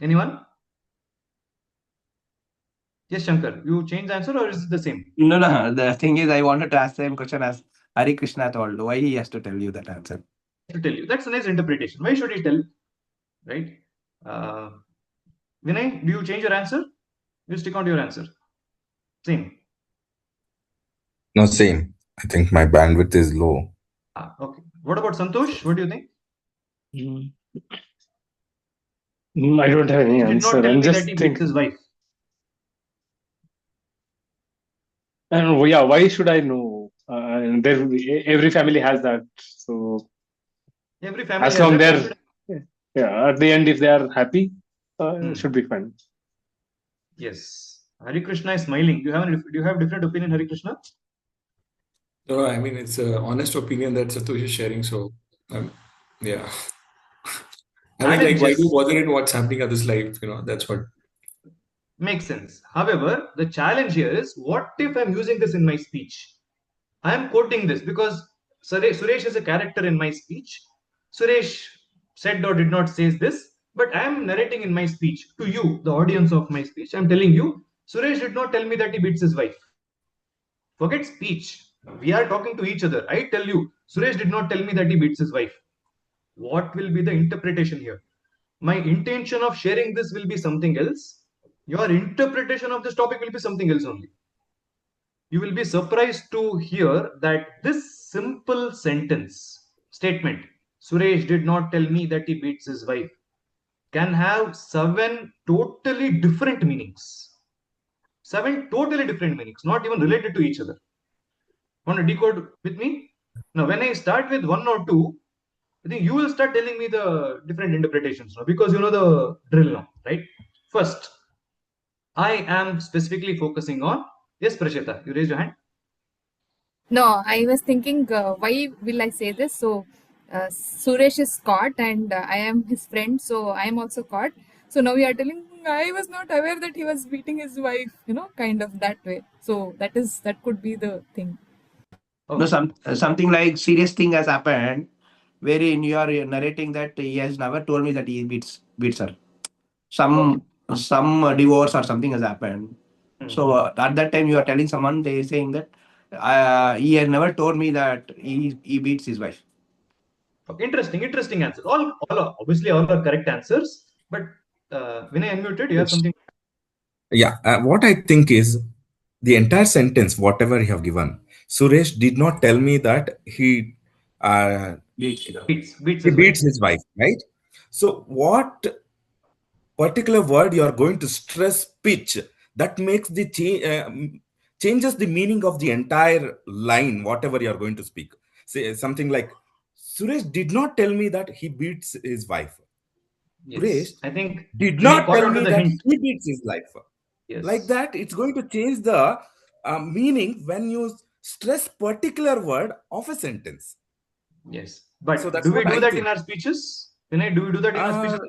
F: Anyone? Yes, Shankar, you change the answer or is it the same?
G: No, no. The thing is, I wanted to ask the same question as Hari Krishna told. Why he has to tell you that answer?
F: To tell you. That's a nice interpretation. Why should he tell? Right? Vinay, do you change your answer? You stick on to your answer. Same.
I: No, same. I think my bandwidth is low.
F: Okay. What about Santosh? What do you think?
J: I don't have any
F: He did
J: answer.
F: not tell
J: I'm
F: me
J: just
F: that he beats
J: thinking.
F: his wife.
J: And yeah, why should I know? And every family has that. So
F: Every family
J: as
F: has
J: long
F: that.
J: yeah, at the end, if they are happy, it should be fine.
F: Yes. Hari Krishna is smiling. Do you have different opinion, Hari Krishna?
L: No, I mean, it's an honest opinion that Satoshi is sharing. So, yeah. I mean, like, why do you bother in what's happening at this life? That's what
F: makes sense. However, the challenge here is, what if I'm using this in my speech? I am quoting this because Suresh is a character in my speech. Suresh said or did not say this, but I am narrating in my speech to you, the audience of my speech. I'm telling you, Suresh did not tell me that he beats his wife. Forget speech. We are talking to each other. I tell you, Suresh did not tell me that he beats his wife. What will be the interpretation here? My intention of sharing this will be something else. Your interpretation of this topic will be something else only. You will be surprised to hear that this simple statement, Suresh did not tell me that he beats his wife, can have 7 totally different meanings. 7 totally different meanings, not even related to each other. Want to decode with me? Now, when I start with 1 or 2, I think you will start telling me the different interpretations now, because you know the drill now, right? First, I am specifically focusing on, yes, Prashita, you raised your hand.
C: No, I was thinking, why will I say this? So, Suresh is caught and I am his friend, so I am also caught. So now you are telling, I was not aware that he was beating his wife, kind of that way. So that could be the thing.
G: No, something like serious thing has happened, wherein you are narrating that he has never told me that he beats her. Some divorce or something has happened. So at that time you are telling someone, they saying that he has never told me that he beats his wife.
F: Interesting answers. All obviously all are correct answers. But when I unmuted, you have something.
I: Yeah, what I think is the entire sentence, whatever you have given, Suresh did not tell me that he
F: beats
I: his wife, right? So, what particular word you are going to stress pitch that makes the changes the meaning of the entire line, whatever you are going to speak. Say something like, Suresh did not tell me that he beats his wife.
F: Yes,
I: Suresh
F: I think
I: did not tell me that
F: hint.
I: he beats his wife.
F: Yes.
I: Like that, it's going to change the meaning when you stress particular word of a sentence.
F: Yes, but
I: so
F: do we do that in our speeches? Do we do that in our speeches?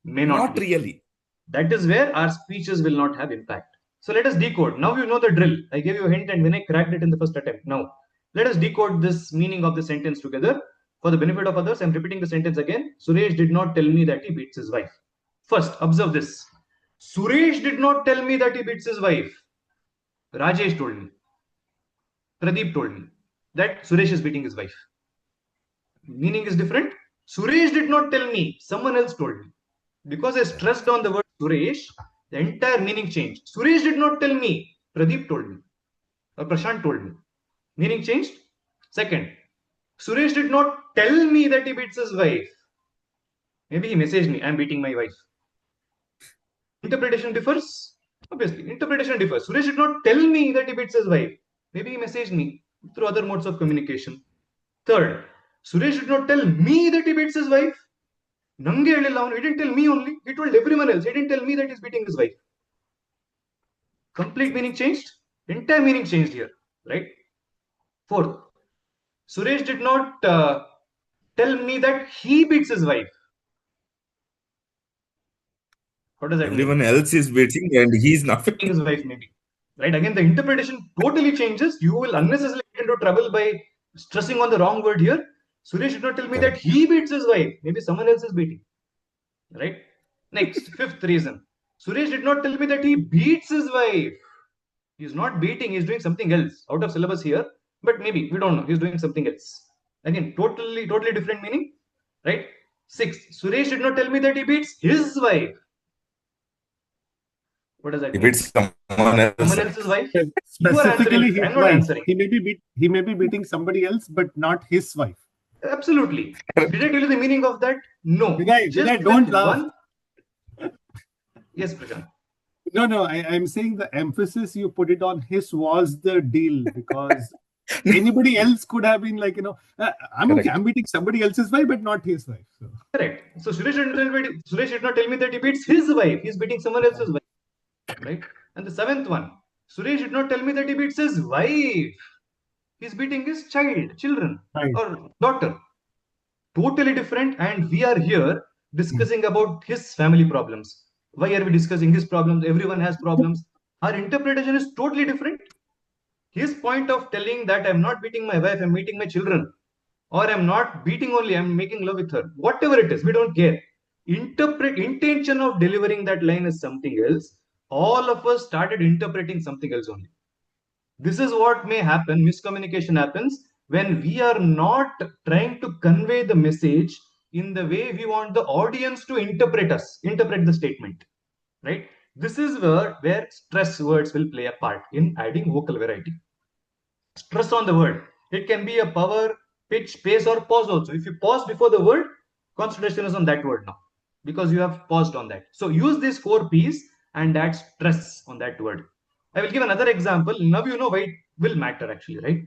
F: May not
I: really.
F: That is where our speeches will not have impact. So let us decode. Now you know the drill. I gave you a hint and when I cracked it in the first attempt. Now let us decode this meaning of the sentence together. For the benefit of others, I'm repeating the sentence again. Suresh did not tell me that he beats his wife. First, observe this. Suresh did not tell me that he beats his wife. Rajesh told me. Pradeep told me that Suresh is beating his wife. Meaning is different. Suresh did not tell me. Someone else told me. Because I stressed on the word Suresh, the entire meaning changed. Suresh did not tell me. Pradeep told me. Or Prashant told me. Meaning changed. Second, Suresh did not tell me that he beats his wife. Maybe he messaged me, I'm beating my wife. Interpretation differs. Obviously, interpretation differs. Suresh did not tell me that he beats his wife. Maybe he messaged me through other modes of communication. Third, Suresh did not tell me that he beats his wife. Nange helilla avanu. He didn't tell me only. He told everyone else. He didn't tell me that he's beating his wife. Complete meaning changed. Entire meaning changed here, right? Fourth, Suresh did not tell me that he beats his wife. What does that mean?
I: Everyone else is beating and he's not
F: Beating his wife, maybe. Right? Again, the interpretation totally changes. You will unnecessarily get into trouble by stressing on the wrong word here. Suresh did not tell me that he beats his wife. Maybe someone else is beating. Right? Next, fifth reason. Suresh did not tell me that he beats his wife. He's not beating, he's doing something else. Out of syllabus here, but maybe, we don't know. He's doing something else. Again, totally different meaning. Right? Sixth, Suresh did not tell me that he beats his wife. What does that mean?
I: He beats someone else.
F: Someone else's wife?
E: Specifically,
F: his I'm not answering.
E: He may be beating somebody else, but not his wife.
F: Absolutely. Did I tell you the meaning of that? No.
E: Vinay, don't laugh.
F: Yes, Prashant.
E: No, I'm saying the emphasis you put it on his was the deal, because anybody else could have been like, I'm beating somebody else's wife, but not his wife. So.
F: Correct. So Suresh did not tell me that he beats his wife. He's beating someone else's wife. Right? And the seventh one, Suresh did not tell me that he beats his wife. He's beating his children, or daughter. Totally different. And we are here discussing about his family problems. Why are we discussing his problems? Everyone has problems. Our interpretation is totally different. His point of telling that I'm not beating my wife, I'm beating my children, or I'm not beating only, I'm making love with her. Whatever it is, we don't care. Intention of delivering that line is something else. All of us started interpreting something else only. This is what may happen. Miscommunication happens when we are not trying to convey the message in the way we want the audience to interpret the statement. Right? This is where stress words will play a part in adding vocal variety. Stress on the word. It can be a power, pitch, pace, or pause also. If you pause before the word, concentration is on that word now, because you have paused on that. So use these 4 P's and add stress on that word. I will give another example. Now you know why it will matter actually, right?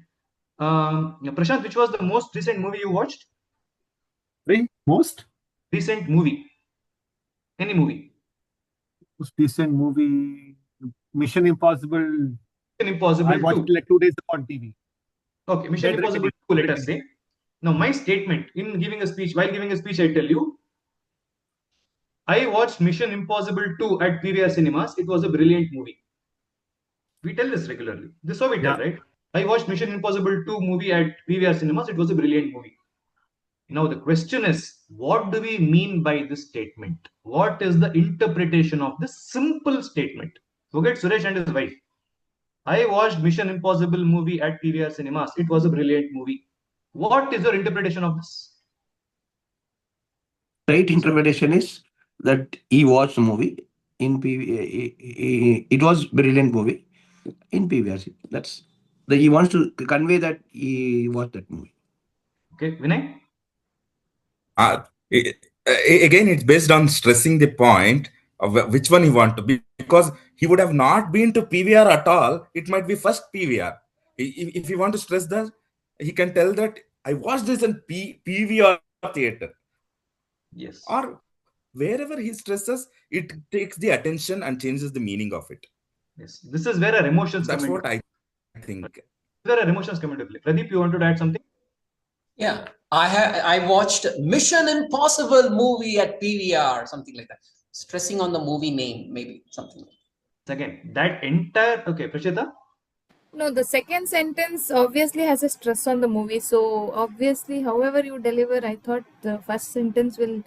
F: Prashant, which was the most recent movie you watched?
E: Most
F: recent movie? Any movie?
E: Most recent movie, Mission Impossible.
F: Mission Impossible.
E: I watched 2. Like 2 days on TV.
F: Okay, Mission Impossible 2, let us say. Now, my statement in giving a speech, while giving a speech, I tell you, I watched Mission Impossible 2 at PVR cinemas. It was a brilliant movie. We tell this regularly. This is how we tell, right? I watched Mission Impossible 2 movie at PVR cinemas. It was a brilliant movie. Now, the question is, what do we mean by this statement? What is the interpretation of this simple statement? Forget Suresh and his wife. I watched Mission Impossible movie at PVR cinemas. It was a brilliant movie. What is your interpretation of this?
G: Right interpretation is that he watched the movie in PV. It was brilliant movie in PVRC. That's that he wants to convey that he watched that movie.
F: Okay, Vinay.
I: Again, it's based on stressing the point of which one you want to be, because he would have not been to PVR at all. It might be first PVR. If you want to stress that, he can tell that I watched this in PVR theater.
F: Yes.
I: Or wherever he stresses, it takes the attention and changes the meaning of it.
F: Yes. This is where our emotions
I: That's
F: come
I: what I think.
F: Where our emotions come into play. Pradeep, you want to add something?
A: Yeah, I watched Mission Impossible movie at PVR, something like that. Stressing on the movie name, maybe something like that.
F: Again, that entire... Okay, Prashita?
C: No, the second sentence obviously has a stress on the movie. So obviously, however you deliver, I thought the first sentence will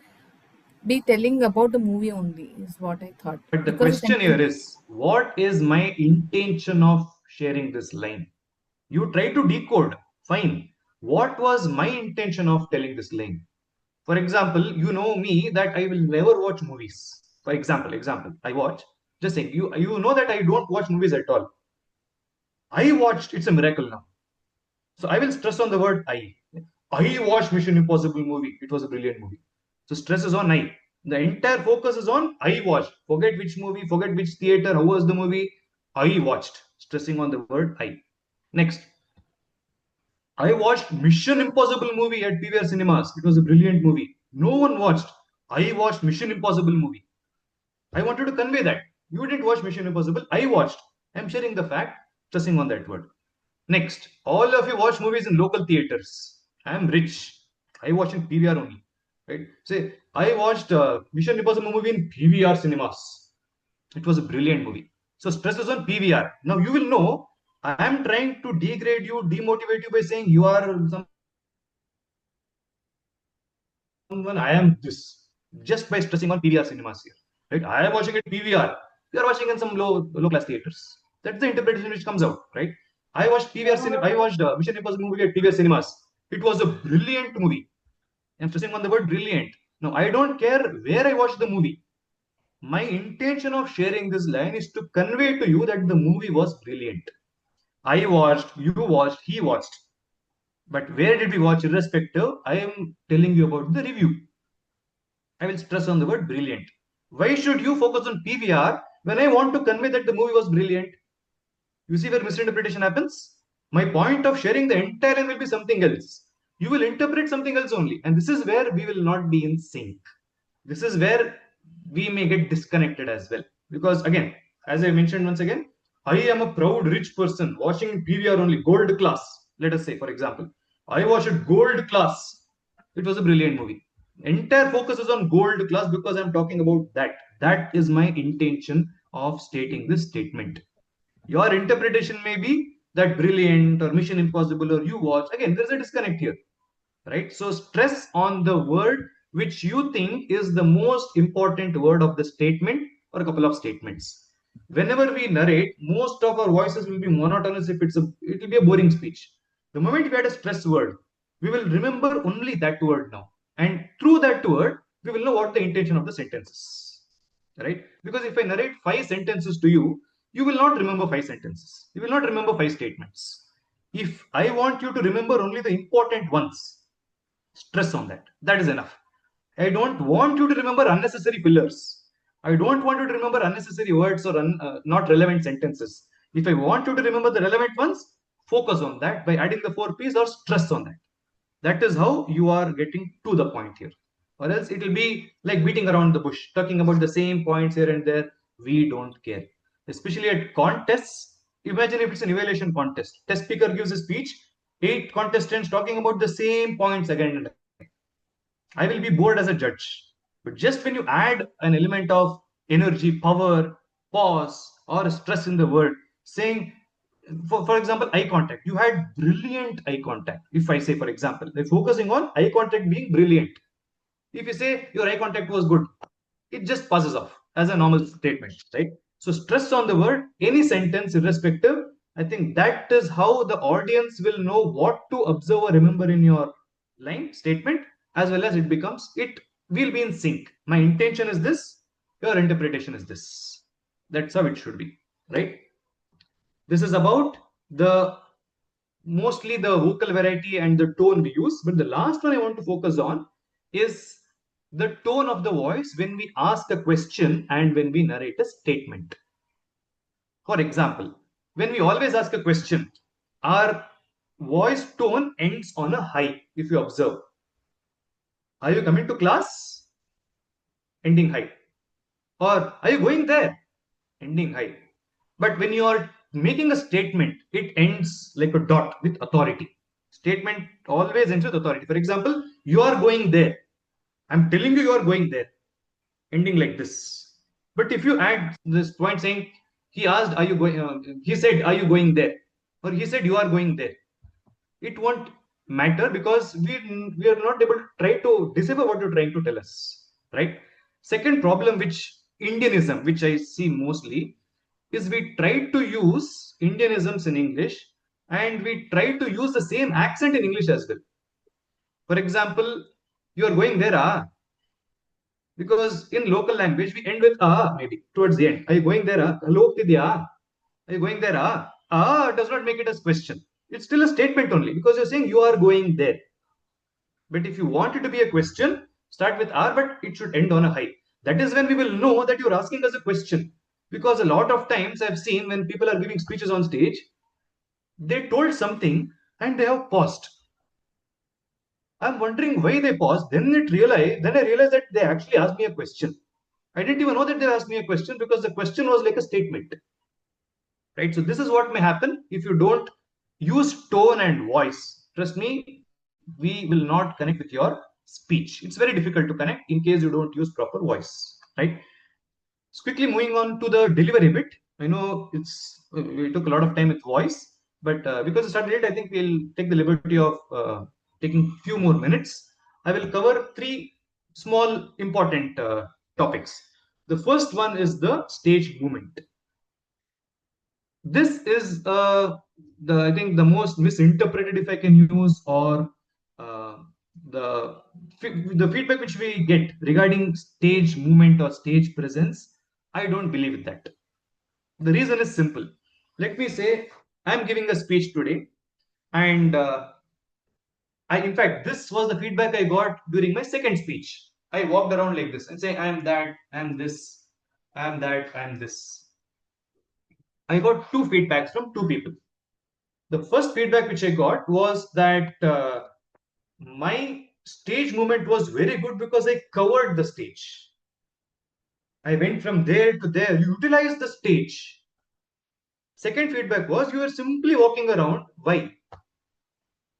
C: be telling about the movie only, is what I thought.
F: But the question here is, what is my intention of sharing this line? You try to decode, fine. What was my intention of telling this line? For example, you know me that I will never watch movies. For example, I watch. Just saying, you know that I don't watch movies at all. I watched, it's a miracle now. So I will stress on the word I. I watched Mission Impossible movie. It was a brilliant movie. So stress is on I. The entire focus is on I watched. Forget which movie, forget which theater, how was the movie. I watched. Stressing on the word I. Next. I watched Mission Impossible movie at PVR cinemas. It was a brilliant movie. No one watched. I watched Mission Impossible movie. I wanted to convey that. You didn't watch Mission Impossible. I watched. I'm sharing the fact, stressing on that word. Next, all of you watch movies in local theaters. I'm rich. I watch in PVR only. Right? Say, I watched Mission Impossible movie in PVR cinemas. It was a brilliant movie. So stress is on PVR. Now you will know I am trying to degrade you, demotivate you by saying you are someone, I am this. Just by stressing on PVR cinemas here. Right? I am watching it PVR. You are watching in some low class theaters. That's the interpretation which comes out, right? I watched I watched Mission Impossible movie at PVR cinemas. It was a brilliant movie. I'm stressing on the word brilliant. Now I don't care where I watched the movie. My intention of sharing this line is to convey to you that the movie was brilliant. I watched, you watched, he watched. But where did we watch irrespective? I am telling you about the review. I will stress on the word brilliant. Why should you focus on PVR when I want to convey that the movie was brilliant? You see where misinterpretation happens? My point of sharing the entire line will be something else. You will interpret something else only. And this is where we will not be in sync. This is where we may get disconnected as well. Because again, as I mentioned once again, I am a proud rich person watching PVR only, gold class. Let us say, for example, I watched gold class. It was a brilliant movie. Entire focus is on gold class because I'm talking about that. That is my intention of stating this statement. Your interpretation may be that brilliant or Mission Impossible or you watch. Again, there's a disconnect here, right? So stress on the word which you think is the most important word of the statement or a couple of statements. Whenever we narrate, most of our voices will be monotonous if it will be a boring speech. The moment we add a stress word, we will remember only that word now. And through that word, we will know what the intention of the sentence is. Right? Because if I narrate 5 sentences to you, you will not remember 5 sentences. You will not remember 5 statements. If I want you to remember only the important ones, stress on that. That is enough. I don't want you to remember unnecessary fillers. I don't want you to remember unnecessary words or not relevant sentences. If I want you to remember the relevant ones, focus on that by adding the 4 P's or stress on that. That is how you are getting to the point here. Or else it will be like beating around the bush, talking about the same points here and there. We don't care. Especially at contests, imagine if it's an evaluation contest. Test speaker gives a speech, 8 contestants talking about the same points again and again. I will be bored as a judge. But just when you add an element of energy, power, pause, or stress in the word, saying, for example, eye contact. You had brilliant eye contact. If I say, for example, they're focusing on eye contact being brilliant. If you say your eye contact was good, it just passes off as a normal statement, right? So stress on the word, any sentence, irrespective. I think that is how the audience will know what to observe or remember in your line statement, as well as it will be in sync. My intention is this, your interpretation is this. That's how it should be, right? This is about the mostly the vocal variety and the tone we use. But the last one I want to focus on is the tone of the voice when we ask a question and when we narrate a statement. For example, when we always ask a question, our voice tone ends on a high, if you observe. Are you coming to class? Ending high. Or are you going there? Ending high. But when you are making a statement, it ends like a dot with authority. Statement always ends with authority. For example, you are going there. I'm telling you, you are going there. Ending like this. But if you add this point saying, he asked, are you going? He said, are you going there? Or he said, you are going there. It won't matter because we are not able to try to decipher what you're trying to tell us, right? Second problem, which Indianism, which I see mostly, is we try to use Indianisms in English and we try to use the same accent in English as well. For example, you are going there, because in local language we end with maybe towards the end. Are you going there? Hello, Tidya. Are you going there? Does not make it as question. It's still a statement only because you're saying you are going there. But if you want it to be a question, start with but it should end on a high. That is when we will know that you're asking us a question. Because a lot of times I've seen when people are giving speeches on stage, they told something and they have paused. I'm wondering why they paused. Then I realized that they actually asked me a question. I didn't even know that they asked me a question because the question was like a statement. Right? So this is what may happen if you don't use tone and voice. Trust me, we will not connect with your speech. It's very difficult to connect in case you don't use proper voice. Right? So quickly moving on to the delivery bit. I know we took a lot of time with voice, but because it's started late, I think we'll take the liberty of taking few more minutes. I will cover three small important topics. The first one is the stage movement. This is I think the most misinterpreted, if I can use, or uh, the the feedback which we get regarding stage movement or stage presence. I don't believe in that. The reason is simple. Let me say I'm giving a speech today, and in fact, this was the feedback I got during my second speech. I walked around like this and say, I'm that, I'm this, I'm that, I'm this. I got two feedbacks from two people. The first feedback which I got was that my stage movement was very good because I covered the stage. I went from there to there, you utilized the stage. Second feedback was you were simply walking around. Why?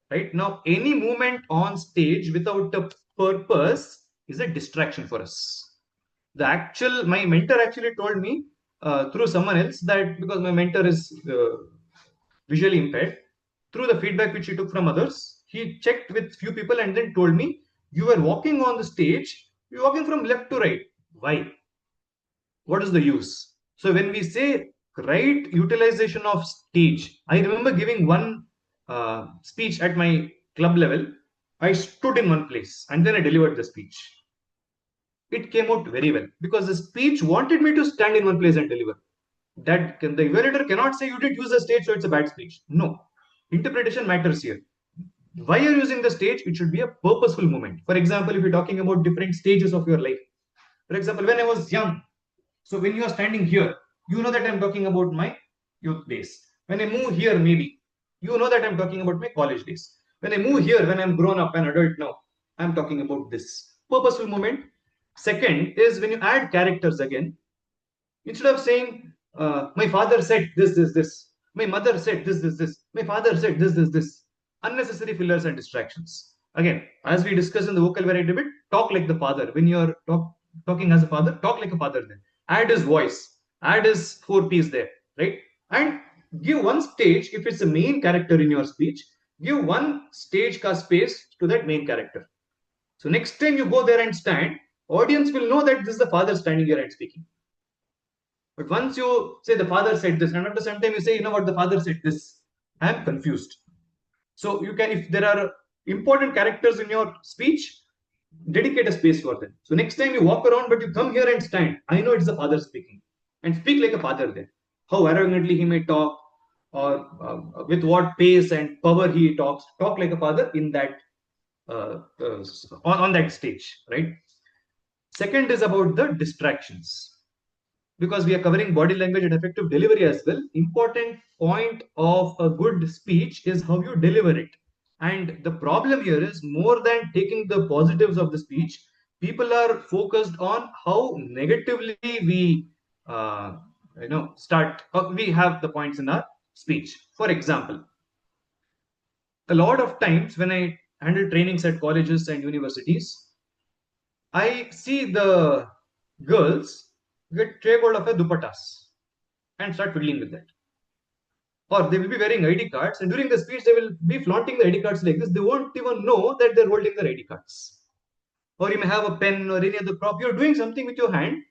F: Right now, any movement on stage without a purpose is a distraction for us. My mentor actually told me through someone else that because my mentor is visually impaired, through the feedback which he took from others, he checked with few people and then told me, you were walking on the stage, you're walking from left to right. Why? What is the use? So when we say right utilization of stage, I remember giving one speech at my club level. I stood in one place and then I delivered the speech. It came out very well because the speech wanted me to stand in one place and deliver. The evaluator cannot say you did use the stage, so it's a bad speech. No, interpretation matters here. Why you're using the stage? It should be a purposeful movement. For example, if you're talking about different stages of your life. For example, when I was young, so when you are standing here, you know that I'm talking about my youth days. When I move here, maybe you know that I'm talking about my college days. When I move here, when I'm grown up and adult now, I'm talking about this purposeful movement. Second is when you add characters again, instead of saying my father said this, my mother said this, my father said this, unnecessary fillers and distractions. Again, as we discussed in the vocal variety bit, talk like the father. When you're talking as a father, talk like a father. Then add his voice, add his 4 P's there, right? And give one stage if it's a main character in your speech. Give one stage ka space to that main character. So next time you go there and stand, audience will know that this is the father standing here and speaking. But once you say the father said this, and at the same time you say, you know what, the father said this, I am confused. So you can, if there are important characters in your speech, dedicate a space for them. So next time you walk around, but you come here and stand, I know it's the father speaking, and speak like a father then. How arrogantly he may talk, or with what pace and power he talks, talk like a father in that on that stage, right? Second is about the distractions. Because we are covering body language and effective delivery as well, important point of a good speech is how you deliver it. And the problem here is more than taking the positives of the speech, people are focused on how negatively we we have the points in our speech. For example, a lot of times when I handle trainings at colleges and universities, I see the girls get take hold of a dupattas and start fiddling with that. Or they will be wearing ID cards, and during the speech, they will be flaunting the ID cards like this. They won't even know that they're holding their ID cards. Or you may have a pen or any other prop. You're doing something with your hand,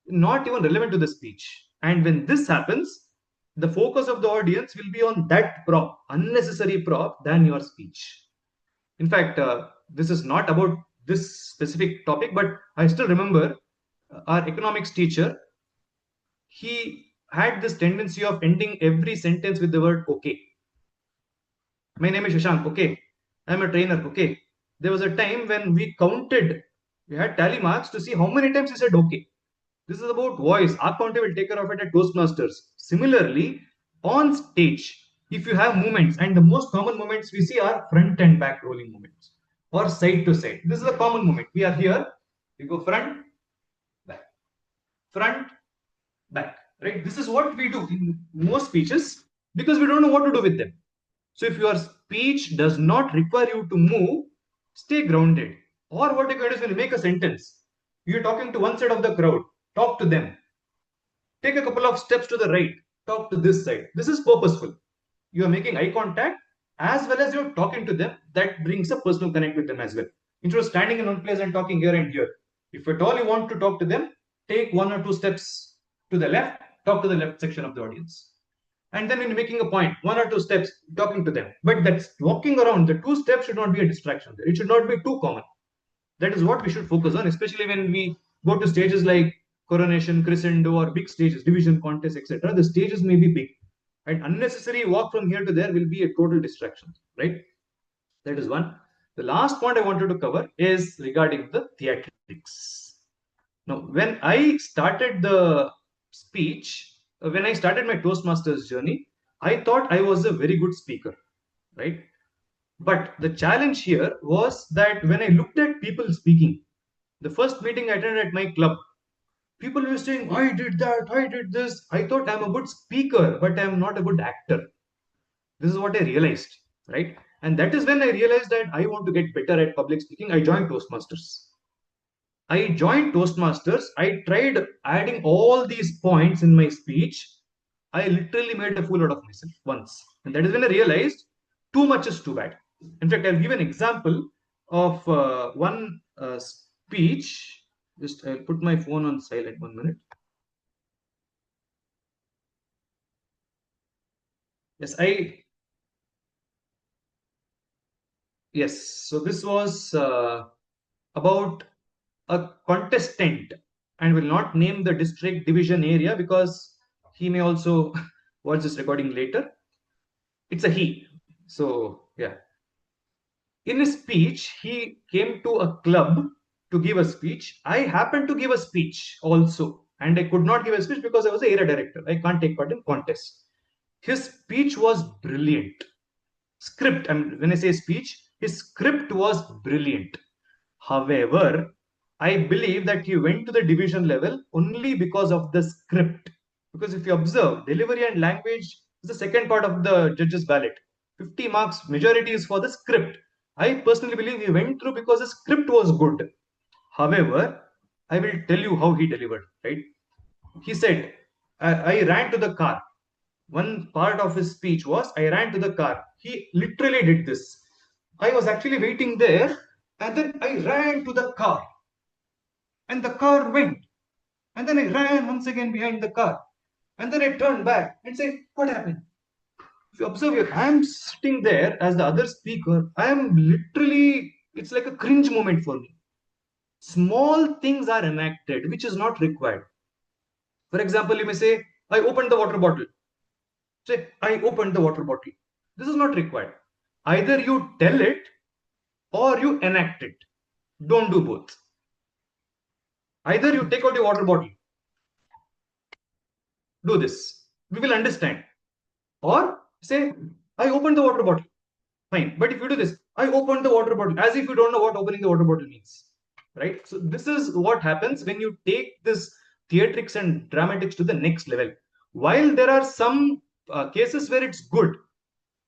F: not even relevant to the speech. And when this happens, the focus of the audience will be on that prop, unnecessary prop, than your speech. In fact, this is not about this specific topic, but I still remember our economics teacher. He had this tendency of ending every sentence with the word okay. My name is Shashank. Okay. I'm a trainer. Okay. There was a time when we had tally marks to see how many times he said okay. This is about voice. Aap will take care of it at Toastmasters. Similarly, on stage, if you have movements, and the most common movements we see are front and back rolling movements. or side to side. This is a common movement. We are here, we go front, back, front, back, right? This is what we do in most speeches because we don't know what to do with them. So if your speech does not require you to move, stay grounded. Or what you can do is when you make a sentence, you're talking to one side of the crowd, talk to them. Take a couple of steps to the right, talk to this side. This is purposeful. You are making eye contact as well as you're talking to them. That brings a personal connect with them as well. Instead of standing in one place and talking here and here. If at all you want to talk to them, take 1 or 2 steps to the left, talk to the left section of the audience. And then when you're making a point, 1 or 2 steps, talking to them. But that's walking around, the 2 steps should not be a distraction there. It should not be too common. That is what we should focus on, especially when we go to stages like coronation, crescendo, or big stages, division contest, etc. The stages may be big. And unnecessary walk from here to there will be a total distraction, right? That is one. The last point I wanted to cover is regarding the theatrics. Now, when I started the speech, when I started my Toastmasters journey, I thought I was a very good speaker, right? But the challenge here was that when I looked at people speaking, the first meeting I attended at my club, people were saying, I did that, I did this. I thought I'm a good speaker, but I'm not a good actor. This is what I realized, right? And that is when I realized that I want to get better at public speaking. I joined Toastmasters. I tried adding all these points in my speech. I literally made a fool out of myself once. And that is when I realized too much is too bad. In fact, I'll give an example of one speech. Just I'll put my phone on silent 1 minute. Yes, so this was about a contestant, and will not name the district division area because he may also watch this recording later. It's a he. So yeah. In his speech, he came to a club to give a speech. I happened to give a speech also, and I could not give a speech because I was the area director. I can't take part in contests. His speech was brilliant. Script, and when I say speech, his script was brilliant. However, I believe that he went to the division level only because of the script. Because if you observe, delivery and language is the second part of the judge's ballot. 50 marks, majority is for the script. I personally believe he went through because the script was good. However, I will tell you how he delivered, right? He said, I ran to the car. One part of his speech was, I ran to the car. He literally did this. I was actually waiting there, and then I ran to the car. And the car went. And then I ran once again behind the car. And then I turned back and said, what happened? If you observe here, I am sitting there as the other speaker. I am literally, it's like a cringe moment for me. Small things are enacted, which is not required. For example, you may say, I opened the water bottle. Say, I opened the water bottle. This is not required. Either you tell it or you enact it. Don't do both. Either you take out your water bottle. Do this. We will understand. Or say, I opened the water bottle. Fine. But if you do this, I opened the water bottle, as if you don't know what opening the water bottle means. Right? So this is what happens when you take this theatrics and dramatics to the next level. While there are some cases where it's good.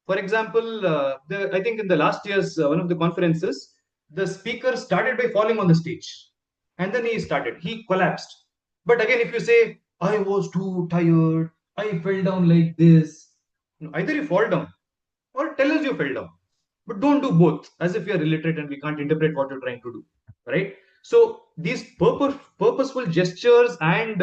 F: For example, I think in the last year's one of the conferences, the speaker started by falling on the stage. And then he collapsed. But again, if you say, I was too tired, I fell down like this, either you fall down or tell us you fell down. But don't do both, as if you're illiterate and we can't interpret what you're trying to do, right? So these purposeful gestures and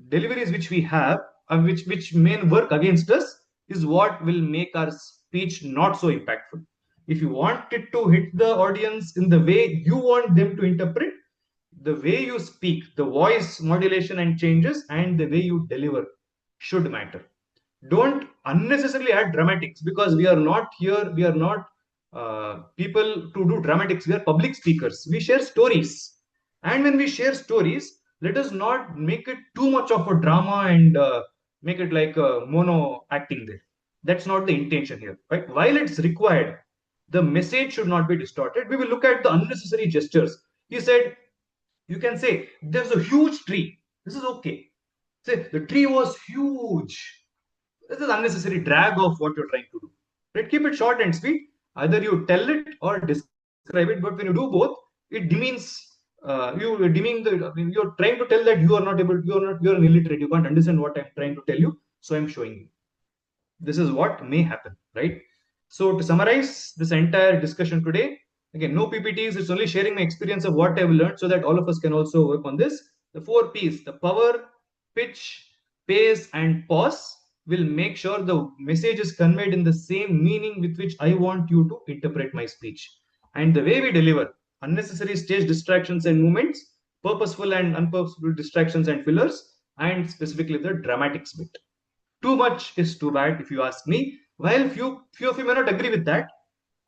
F: deliveries which we have, which may work against us, is what will make our speech not so impactful. If you want it to hit the audience in the way you want them to interpret, the way you speak, the voice modulation and changes, and the way you deliver should matter. Don't unnecessarily add dramatics, because we are not people to do dramatics. We are public speakers. We share stories, and when we share stories, let us not make it too much of a drama and make it like a mono acting there. That's not the intention here, right? While it's required, The message should not be distorted. We will look at the unnecessary gestures. He said, you can say, there's a huge tree. This is okay. Say, the tree was huge. This is unnecessary drag of what you're trying to do. Right? Keep it short and sweet. Either you tell it or describe it, but when you do both, it demeans you're trying to tell that you are not able, you're an illiterate, you can't understand what I'm trying to tell you, so I'm showing you. This is what may happen, right? So to summarize this entire discussion today, again, no PPTs, it's only sharing my experience of what I've learned so that all of us can also work on this. The 4 P's, the power, pitch, pace, and pause will make sure the message is conveyed in the same meaning with which I want you to interpret my speech. And the way we deliver, unnecessary stage distractions and movements, purposeful and unpurposeful distractions and fillers, and specifically the dramatics bit. Too much is too bad, if you ask me. While few of you may not agree with that,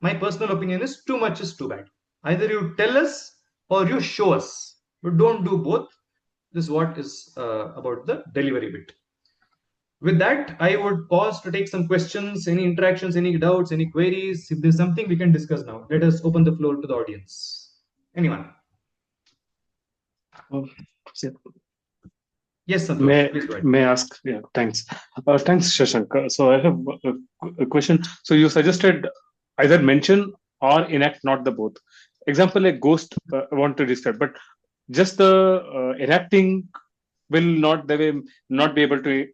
F: my personal opinion is too much is too bad. Either you tell us or you show us, but don't do both. This is what is about the delivery bit. With that, I would pause to take some questions, any interactions, any doubts, any queries. If there's something we can discuss now, let us open the floor to the audience. Anyone? Yes, Santosh, please go ahead.
J: May I ask? Yeah, thanks. Thanks, Shashank. So I have a question. So you suggested either mention or enact, not the both. Example, a ghost I want to describe, but just the enacting will not be able to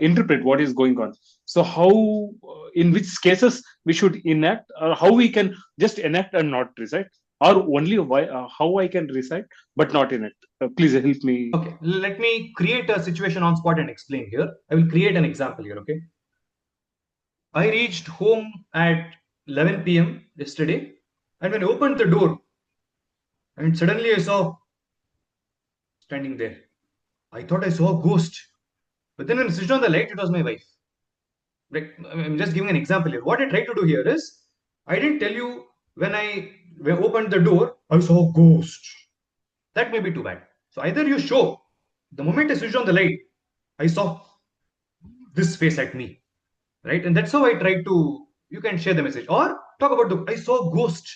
J: interpret what is going on. So how, in which cases we should enact, or how we can just enact and not recite, or only how I can recite but not enact? Please help me.
F: Okay, let me create a situation on spot and explain here. I will create an example here, okay? I reached home at 11 p.m. yesterday, and when I opened the door, and suddenly I saw standing there. I thought I saw a ghost, but then when I switched on the light, it was my wife. Like, I'm just giving an example here. What I tried to do here is, I didn't tell you when I opened the door, I saw a ghost. That may be too bad. So either you show, the moment I switched on the light, I saw this face at me, right? And that's how I tried to, you can share the message. Or talk about I saw a ghost.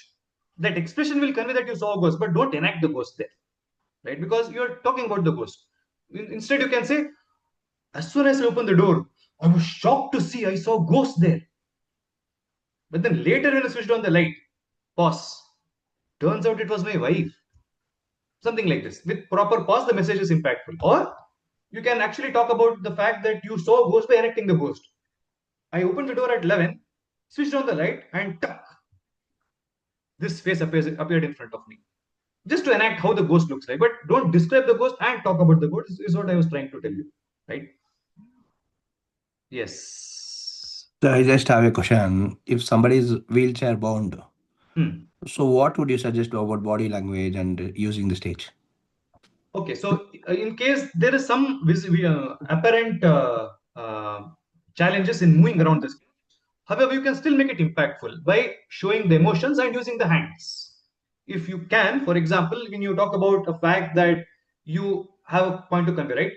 F: That expression will convey that you saw a ghost, but don't enact the ghost there, right? Because you're talking about the ghost. Instead, you can say, as soon as I opened the door, I was shocked to see I saw a ghost there. But then later when I switched on the light, pause. Turns out it was my wife. Something like this. With proper pause, the message is impactful. Or you can actually talk about the fact that you saw a ghost by enacting the ghost. I opened the door at 11, switched on the light, and tuck, this face appeared in front of me. Just to enact how the ghost looks like. But don't describe the ghost and talk about the ghost, is what I was trying to tell you. Right? Yes.
G: So I just have a question. If somebody is wheelchair bound, so what would you suggest about body language and using the stage?
F: Okay, so in case there is some apparent challenges in moving around this, however, you can still make it impactful by showing the emotions and using the hands. If you can, for example, when you talk about a fact that you have a point to convey, right?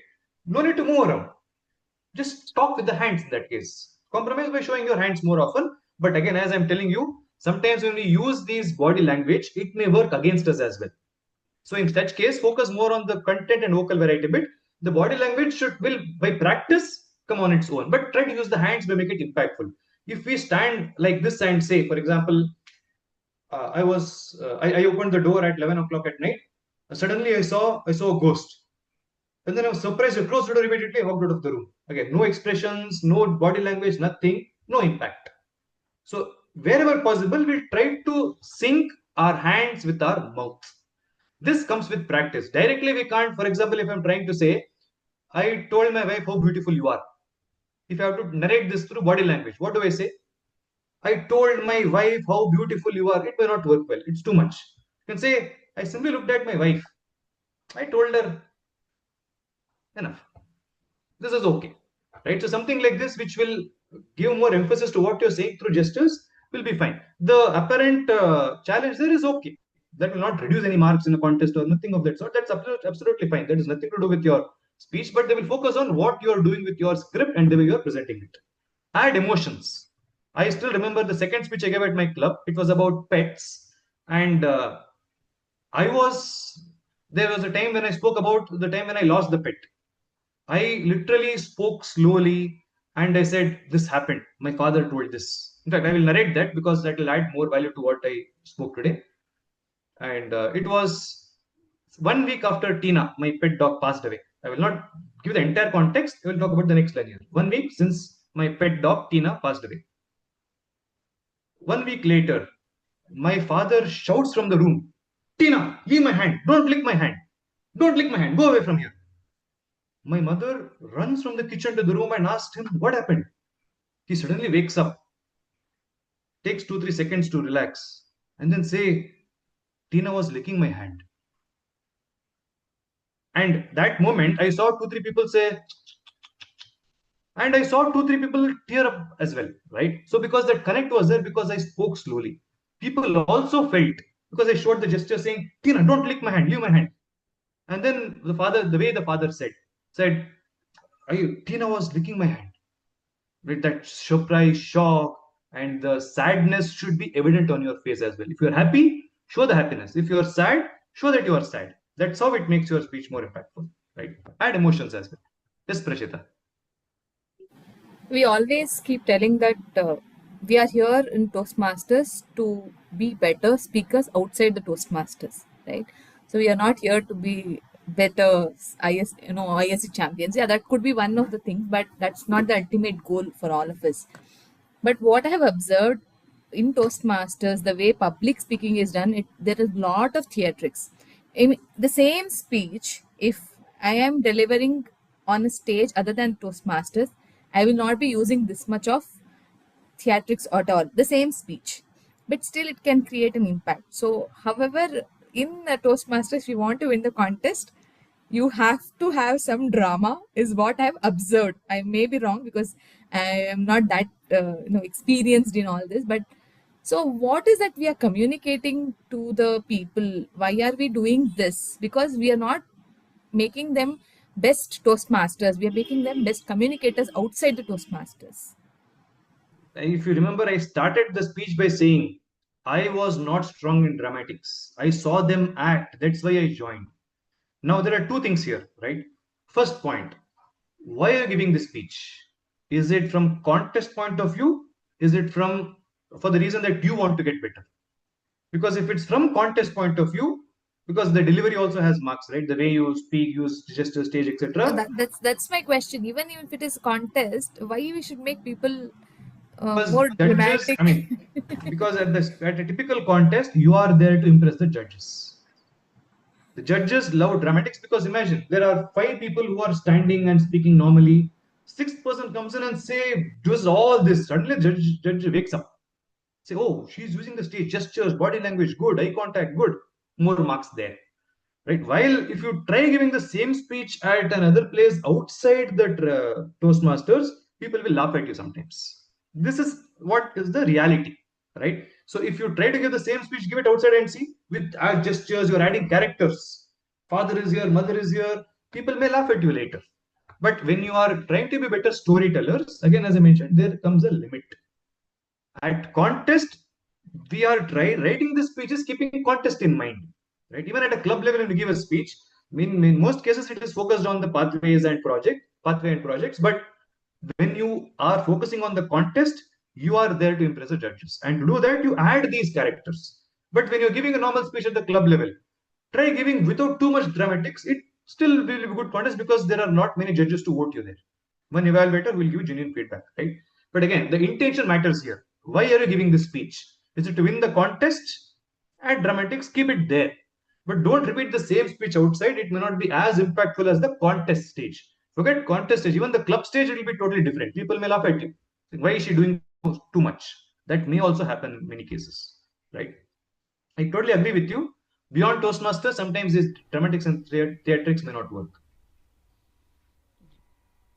F: No need to move around. Just talk with the hands in that case. Compromise by showing your hands more often. But again, as I'm telling you, sometimes when we use these body language, it may work against us as well. So in such case, focus more on the content and vocal variety bit. The body language will, by practice, come on its own. But try to use the hands to make it impactful. If we stand like this and say, for example, I opened the door at 11 o'clock at night. Suddenly I saw a ghost. And then I was surprised. I closed the door immediately. I walked out of the room. Again, no expressions, no body language, nothing, no impact. So wherever possible, we try to sync our hands with our mouth. This comes with practice. Directly we can't. For example, if I'm trying to say, I told my wife how beautiful you are. If I have to narrate this through body language, what do I say? I told my wife how beautiful you are. It may not work well. It's too much. You can say, I simply looked at my wife. I told her, enough. This is okay. Right? So something like this, which will give more emphasis to what you're saying through gestures, will be fine. The apparent challenge there is okay. That will not reduce any marks in a contest or nothing of that sort. That's absolutely fine. That has nothing to do with your speech, but they will focus on what you are doing with your script and the way you are presenting it. Add emotions. I still remember the second speech I gave at my club. It was about pets, and there was a time when I spoke about the time when I lost the pet. I literally spoke slowly and I said, "This happened. My father told this." In fact, I will narrate that because that will add more value to what I spoke today. And it was 1 week after Tina, my pet dog, passed away. I will not give the entire context. I will talk about the next line here. 1 week since my pet dog, Tina, passed away. 1 week later, my father shouts from the room, "Tina, leave my hand. Don't lick my hand. Don't lick my hand. Go away from here." My mother runs from the kitchen to the room and asks him, "What happened?" He suddenly wakes up, takes 2-3 seconds to relax, and then say, "Tina was licking my hand." And that moment, I saw 2-3 people say, and I saw 2-3 people tear up as well, right? So because that connect was there, because I spoke slowly, people also felt, because I showed the gesture saying, "Tina, don't lick my hand, leave my hand." And then the way the father said, Tina was licking my hand. With that surprise, shock, and the sadness should be evident on your face as well. If you're happy, show the happiness. If you're sad, show that you are sad. That's how it makes your speech more impactful, right? Add emotions as well. Yes, Prashita.
C: We always keep telling that we are here in Toastmasters to be better speakers outside the Toastmasters, right? So we are not here to be better ISC champions. Yeah, that could be one of the things, but that's not the ultimate goal for all of us. But what I have observed in Toastmasters, the way public speaking is done, there is a lot of theatrics. In the same speech, if I am delivering on a stage other than Toastmasters, I will not be using this much of theatrics at all. The same speech, but still it can create an impact. So, however, in the Toastmasters, if you want to win the contest, you have to have some drama, is what I've observed. I may be wrong because I am not that experienced in all this, but so what is that we are communicating to the people? Why are we doing this? Because we are not making them best Toastmasters, we are making them best communicators outside the Toastmasters.
F: If you remember, I started the speech by saying I was not strong in dramatics. I saw them act. That's why I joined. Now, there are two things here, right? First point, why are you giving this speech? Is it from contest point of view? Is it for the reason that you want to get better? Because if it's from contest point of view, because the delivery also has marks, right? The way you speak, use gesture, stage,
C: So
F: etc.
C: that's my question. Even if it is contest, why we should make people
F: Because
C: more
F: judges,
C: dramatic?
F: because at a typical contest, you are there to impress the judges. The judges love dramatics because imagine there are 5 people who are standing and speaking normally. Sixth person comes in and say, "Does all this." Suddenly, judge wakes up. Say, "Oh, she's using the stage gestures, body language, good, eye contact, good." More marks there, right? While if you try giving the same speech at another place outside the Toastmasters, people will laugh at you sometimes. This is what is the reality, right? So if you try to give the same speech, give it outside and see with gestures, you're adding characters. Father is here, mother is here. People may laugh at you later. But when you are trying to be better storytellers, again, as I mentioned, there comes a limit. At contest, we are writing the speeches keeping contest in mind, right? Even at a club level, when you give a speech, in most cases, it is focused on the pathway and projects. But when you are focusing on the contest, you are there to impress the judges. And to do that, you add these characters. But when you're giving a normal speech at the club level, try giving without too much dramatics. It still will be a good contest because there are not many judges to vote you there. One evaluator will give genuine feedback, right? But again, the intention matters here. Why are you giving this speech? Is it to win the contest? Add dramatics, keep it there. But don't repeat the same speech outside. It may not be as impactful as the contest stage. Forget contest stage. Even the club stage, it will be totally different. People may laugh at you. Why is she doing too much? That may also happen in many cases, right? I totally agree with you. Beyond Toastmasters, sometimes these dramatics and theatrics may not work.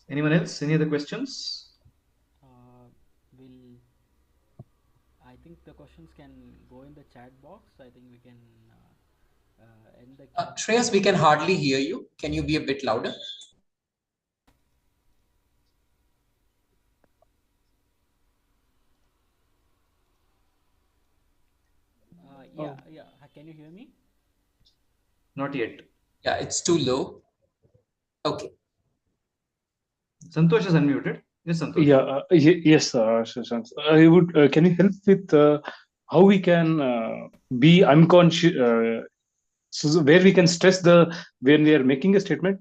F: Anyone else? Any other questions?
B: I think the questions can go in the chat box. I think we can end the.
A: Shreyas, we can hardly hear you. Can you be a bit louder?
B: Can you hear me?
F: Not yet.
A: Yeah, it's too low. Okay.
F: Santosh is unmuted. Yes, Santosh.
J: Yeah, yes, Shashank. I would. Can you help with how we can be unconscious? So where we can stress the when we are making a statement,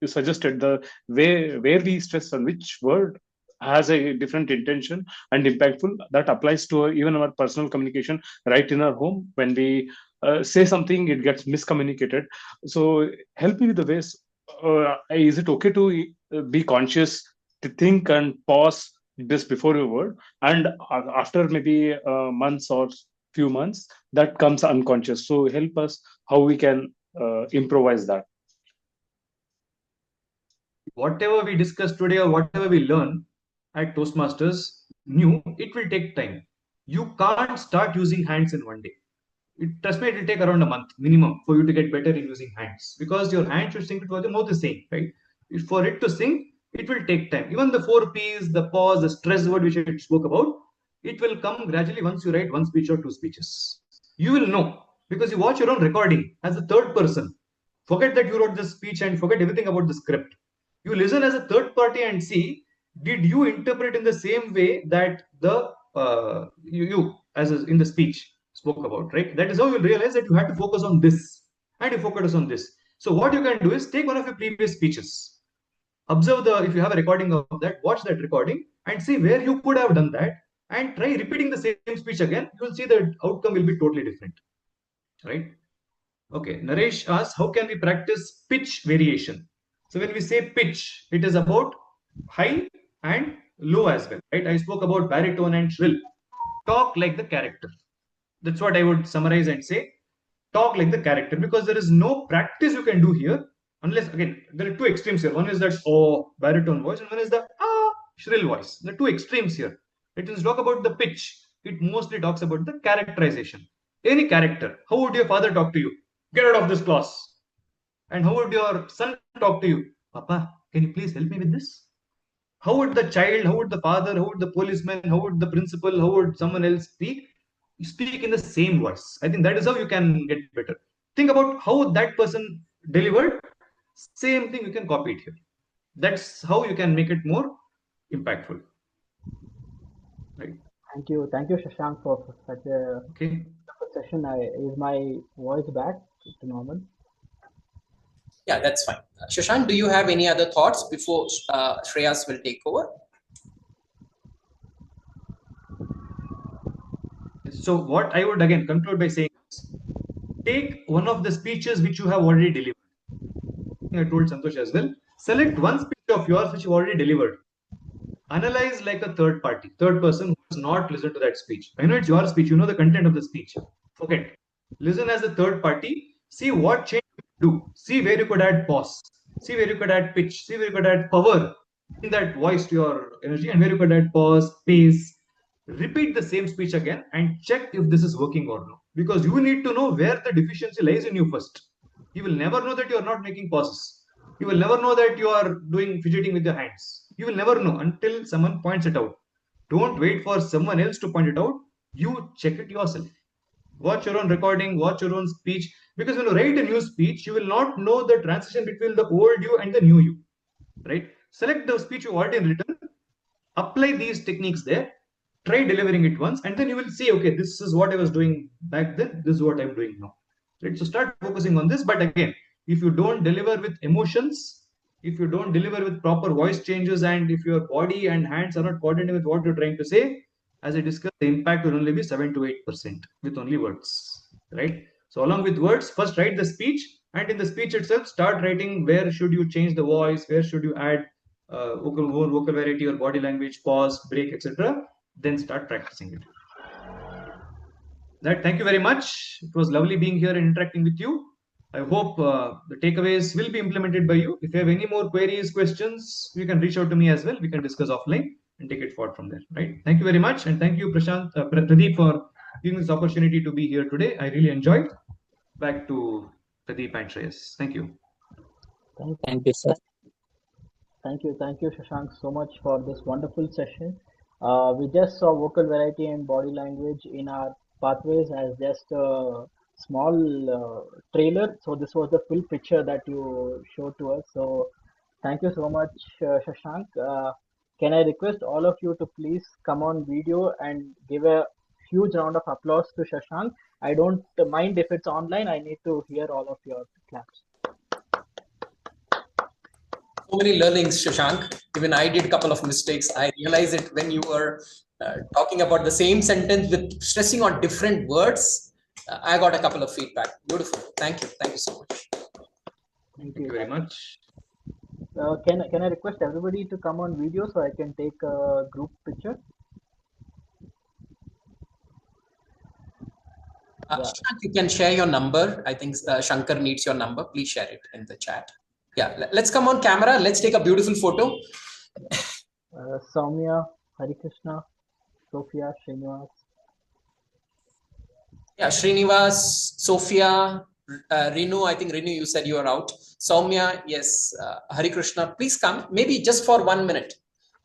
J: you suggested the way where we stress on which word has a different intention and impactful. That applies to even our personal communication right in our home. When we say something, it gets miscommunicated. So help me with the ways. Is it okay to be conscious, to think and pause just before your word, and after maybe months or few months that comes unconscious? So help us how we can improvise that.
F: Whatever we discuss today or whatever we learn at Toastmasters new, it will take time. You can't start using hands in one day. Trust me, it will take around a month minimum for you to get better in using hands, because your hand should sync to what your mouth is saying, right? For it to sync, it will take time. Even the 4 P's, the pause, the stress word which I spoke about, it will come gradually once you write one speech or two speeches. You will know because you watch your own recording as a third person. Forget that you wrote the speech and forget everything about the script. You listen as a third party and see, did you interpret in the same way that the you as in the speech spoke about, right? That is how you'll realize that you have to focus on this and you focus on this. So what you can do is take one of your previous speeches, observe the, if you have a recording of that, watch that recording and see where you could have done that and try repeating the same speech again. You will see the outcome will be totally different, right? Okay, Naresh asks, how can we practice pitch variation? So when we say pitch, it is about high and low as well, right? I spoke about baritone and shrill. Talk like the character. That's what I would summarize and say. Talk like the character, because there is no practice you can do here unless, again, there are two extremes here. One is that oh baritone voice, and one is the shrill voice. The two extremes here. It doesn't talk about the pitch. It mostly talks about the characterization. Any character. How would your father talk to you? Get out of this class. And how would your son talk to you? Papa, can you please help me with this? How would the child, how would the father, how would the policeman, how would the principal, how would someone else speak? You speak in the same voice. I think that is how you can get better. Think about how that person delivered. Same thing you can copy it here. That's how you can make it more impactful. Right.
M: Thank you, Shashank, for such a session. Is my voice back to normal?
A: Yeah, that's fine. Shashank, do you have any other thoughts before Shreyas will take over?
F: So what I would again conclude by saying is, take one of the speeches which you have already delivered. I told Santosh as well. Select one speech of yours which you already delivered. Analyze like a third party, third person who has not listened to that speech. I know it's your speech, you know the content of the speech. Forget. Listen as a third party, see what change you do, see where you could add pause, see where you could add pitch, see where you could add power in that voice to your energy, and where you could add pause, pace. Repeat the same speech again and check if this is working or not. Because you need to know where the deficiency lies in you first. You will never know that you are not making pauses. You will never know that you are doing fidgeting with your hands. You will never know until someone points it out. Don't wait for someone else to point it out. You check it yourself. Watch your own recording, watch your own speech. Because when you write a new speech, you will not know the transition between the old you and the new you. Right? Select the speech you already written, apply these techniques there, try delivering it once, and then you will see, okay, this is what I was doing back then, this is what I'm doing now. Right? So start focusing on this. But again, if you don't deliver with emotions, if you don't deliver with proper voice changes, and if your body and hands are not coordinating with what you're trying to say, as I discussed, the impact will only be 7 to 8% with only words. Right? So along with words, first write the speech, and in the speech itself, start writing where should you change the voice, where should you add vocal variety or body language, pause, break, etc. Then start practicing it. Thank you very much. It was lovely being here and interacting with you. I hope the takeaways will be implemented by you. If you have any more queries, questions, you can reach out to me as well. We can discuss offline and take it forward from there. Right. Thank you very much. And thank you, Pradeep, for giving this opportunity to be here today. I really enjoyed. Back to Pradeep and Shreyas. Thank you.
M: Thank you, sir. Thank you, Shashank, so much for this wonderful session. We just saw vocal variety and body language in our pathways as just small trailer. So this was the full picture that you showed to us. So thank you so much, Shashank. Can I request all of you to please come on video and give a huge round of applause to Shashank? I don't mind if it's online. I need to hear all of your claps.
A: So many learnings, Shashank. Even I did a couple of mistakes. I realized it when you were talking about the same sentence with stressing on different words. I got a couple of feedback. Beautiful. Thank you. Thank you so much.
M: Thank
F: you very much.
M: Can I request everybody to come on video so I can take a group picture?
A: Shashank, you can share your number. I think Shankar needs your number. Please share it in the chat. Yeah, let's come on camera. Let's take a beautiful photo.
M: Soumya, Hari Krishna, Sophia, Srinivas.
A: Yeah, Srinivas, Sophia, Renu, I think Renu, you said you are out. Soumya, yes, Hari Krishna, please come, maybe just for 1 minute,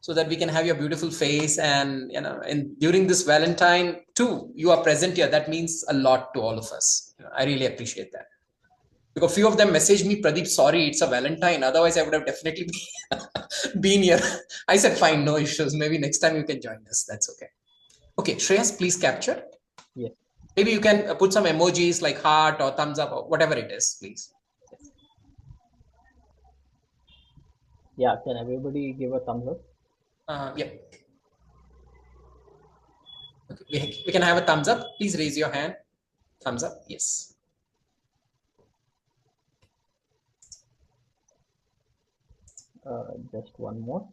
A: so that we can have your beautiful face. And and during this Valentine too, you are present here. That means a lot to all of us. I really appreciate that. Because few of them messaged me, Pradeep, sorry, it's a Valentine. Otherwise, I would have definitely been here. I said, fine, no issues. Maybe next time you can join us. That's okay. Okay, Shreyas, please capture.
M: Yes.
A: Maybe you can put some emojis like heart or thumbs up or whatever it is, please. Yes.
M: Yeah, can everybody give a thumbs up?
A: Yeah. Okay. We can have a thumbs up. Please raise your hand. Thumbs up. Yes.
M: Just one more.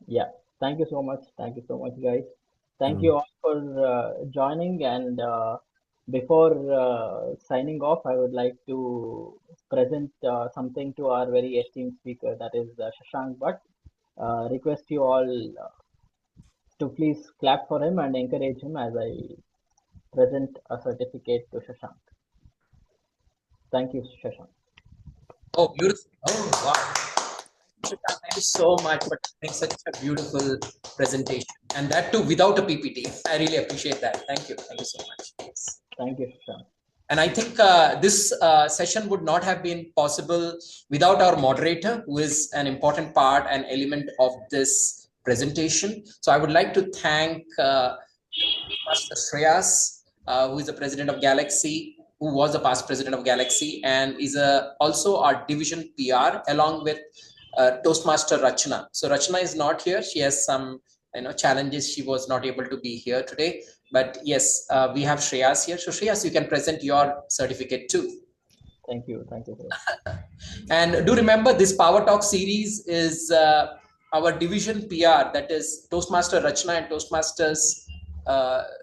M: Yeah, thank you so much. Thank you so much, guys. Thank you all for joining. And before signing off, I would like to present something to our very esteemed speaker, that is Shashank Bhat. Request you all to please clap for him and encourage him as I present a certificate to Shashank. Thank you, Shashank.
A: Oh, beautiful. Oh, wow. Thank you so much for doing such a beautiful presentation. And that too without a PPT. I really appreciate that. Thank you. Thank you so much. Yes.
M: Thank you, Shashank.
A: And I think this session would not have been possible without our moderator, who is an important part and element of this presentation. So I would like to thank Master Shreyas, who is the president of Galaxy, who was the past president of Galaxy, and is also our division PR, along with Toastmaster Rachna. So Rachna is not here. She has some challenges. She was not able to be here today. But yes, we have Shreyas here. So Shreyas, you can present your certificate too.
M: Thank you. Thank you.
A: And do remember, this Power Talk series is our division PR, that is Toastmaster Rachna and Toastmasters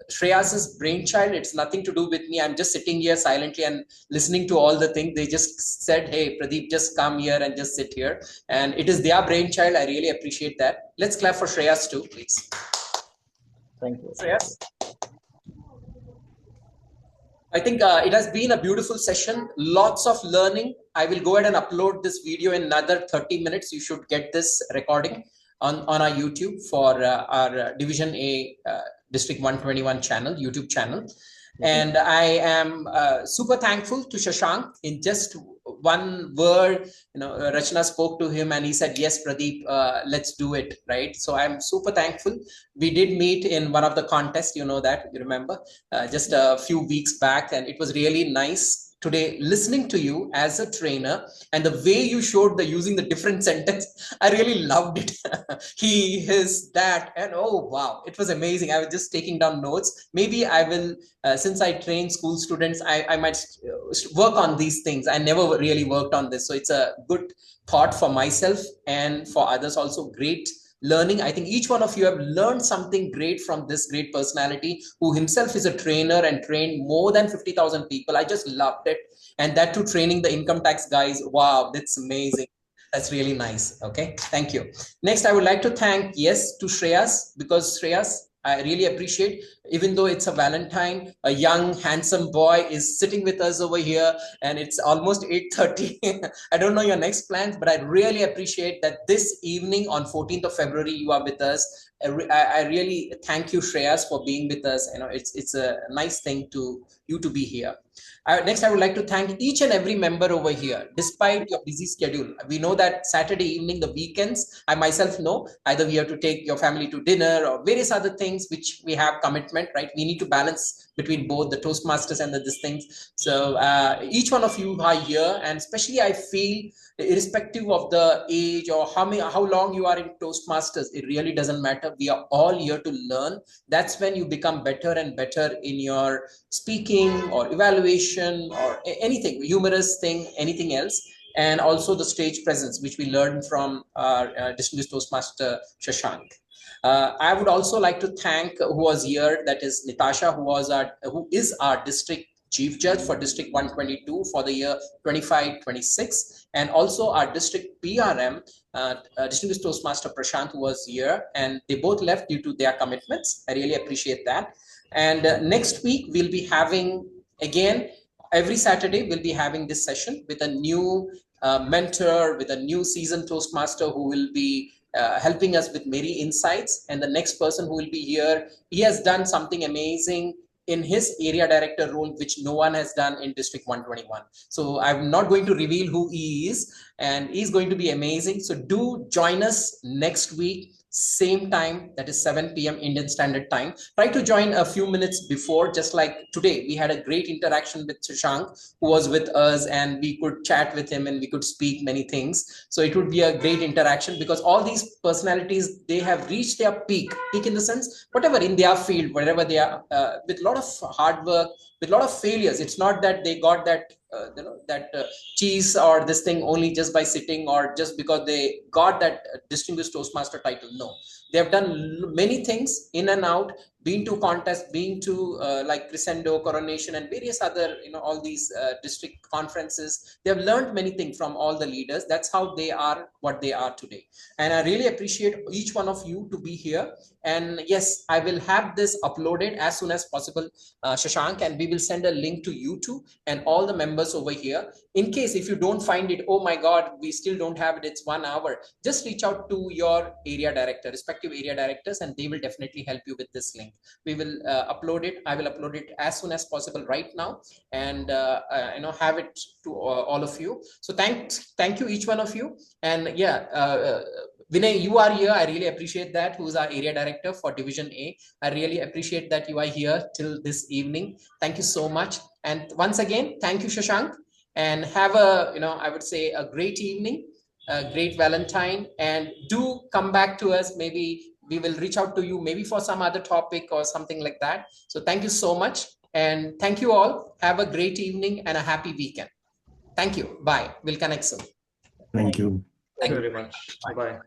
A: Shreyas's brainchild. It's nothing to do with me. I'm just sitting here silently and listening to all the things. They just said, hey, Pradeep, just come here and just sit here. And it is their brainchild. I really appreciate that. Let's clap for Shreyas too, please.
M: Thank you.
A: Shreyas. I think it has been a beautiful session. Lots of learning. I will go ahead and upload this video in another 30 minutes. You should get this recording on our YouTube for our Division A District 121 channel, YouTube channel. And I am super thankful to Shashank. In just one word, Rachna spoke to him and he said, yes, Pradeep, let's do it, right? So I'm super thankful. We did meet in one of the contests, you remember, just a few weeks back, and it was really nice today listening to you as a trainer, and the way you showed using the different sentence. I really loved it. He, his, that, and oh wow, it was amazing. I was just taking down notes. Maybe I will, since I train school students, I might work on these things. I never really worked on this, so it's a good thought for myself and for others also. Great learning. I think each one of you have learned something great from this great personality, who himself is a trainer and trained more than 50,000 people. I just loved it. And that too, training the income tax guys. Wow, that's amazing. That's really nice. Okay, thank you. Next, I would like to thank, yes, to Shreyas, because Shreyas, I really appreciate, even though it's a Valentine, a young, handsome boy is sitting with us over here, and it's almost 8:30. I don't know your next plans, but I really appreciate that this evening on 14th of February, you are with us. I really thank you, Shreyas, for being with us. It's a nice thing to you to be here. Next, I would like to thank each and every member over here. Despite your busy schedule, we know that Saturday evening, the weekends, I myself know, either we have to take your family to dinner or various other things which we have commitment, right? We need to balance between both the Toastmasters and these things. So each one of you are here, and especially I feel, irrespective of the age or how long you are in Toastmasters, it really doesn't matter. We are all here to learn. That's when you become better and better in your speaking or evaluation or anything, humorous thing, anything else. And also the stage presence, which we learned from our distinguished Toastmaster Shashank. I would also like to thank who was here, that is Natasha, who is our district chief judge for District 122 for the year 25-26, and also our district PRM, distinguished Toastmaster Prashant, who was here, and they both left due to their commitments. I really appreciate that. And next week we'll be having, again, every Saturday we'll be having this session with a new mentor, with a new seasoned Toastmaster who will be helping us with many insights. And the next person who will be here, he has done something amazing in his area director role, which no one has done in District 121. So I'm not going to reveal who he is, and he's going to be amazing. So do join us next week, same time, that is 7 p.m. Indian Standard Time. Try to join a few minutes before, just like today. We had a great interaction with Shashank, who was with us, and we could chat with him and we could speak many things. So it would be a great interaction, because all these personalities, they have reached their peak in the sense, whatever in their field, wherever they are, with a lot of hard work, with a lot of failures. It's not that they got that cheese or this thing only just by sitting, or just because they got that distinguished Toastmaster title. No, they have done many things in and out, been to contests, been to like Crescendo, Coronation, and various other, all these district conferences. They have learned many things from all the leaders. That's how they are what they are today. And I really appreciate each one of you to be here. And yes, I will have this uploaded as soon as possible, Shashank, and we will send a link to YouTube and all the members over here. In case if you don't find it, oh my God, we still don't have it, it's 1 hour, just reach out to your area director, respective area directors, and they will definitely help you with this link. We will upload it. I will upload it as soon as possible right now, and have it to all of you. So thank you each one of you. And yeah, Vinay, you are here. I really appreciate that. Who's our area director for Division A? I really appreciate that you are here till this evening. Thank you so much. And once again, thank you, Shashank. And have a, I would say, a great evening, a great Valentine. And do come back to us. Maybe we will reach out to you, maybe for some other topic or something like that. So thank you so much. And thank you all. Have a great evening and a happy weekend. Thank you. Bye. We'll connect soon.
G: Thank you.
F: Thank you very much. Bye.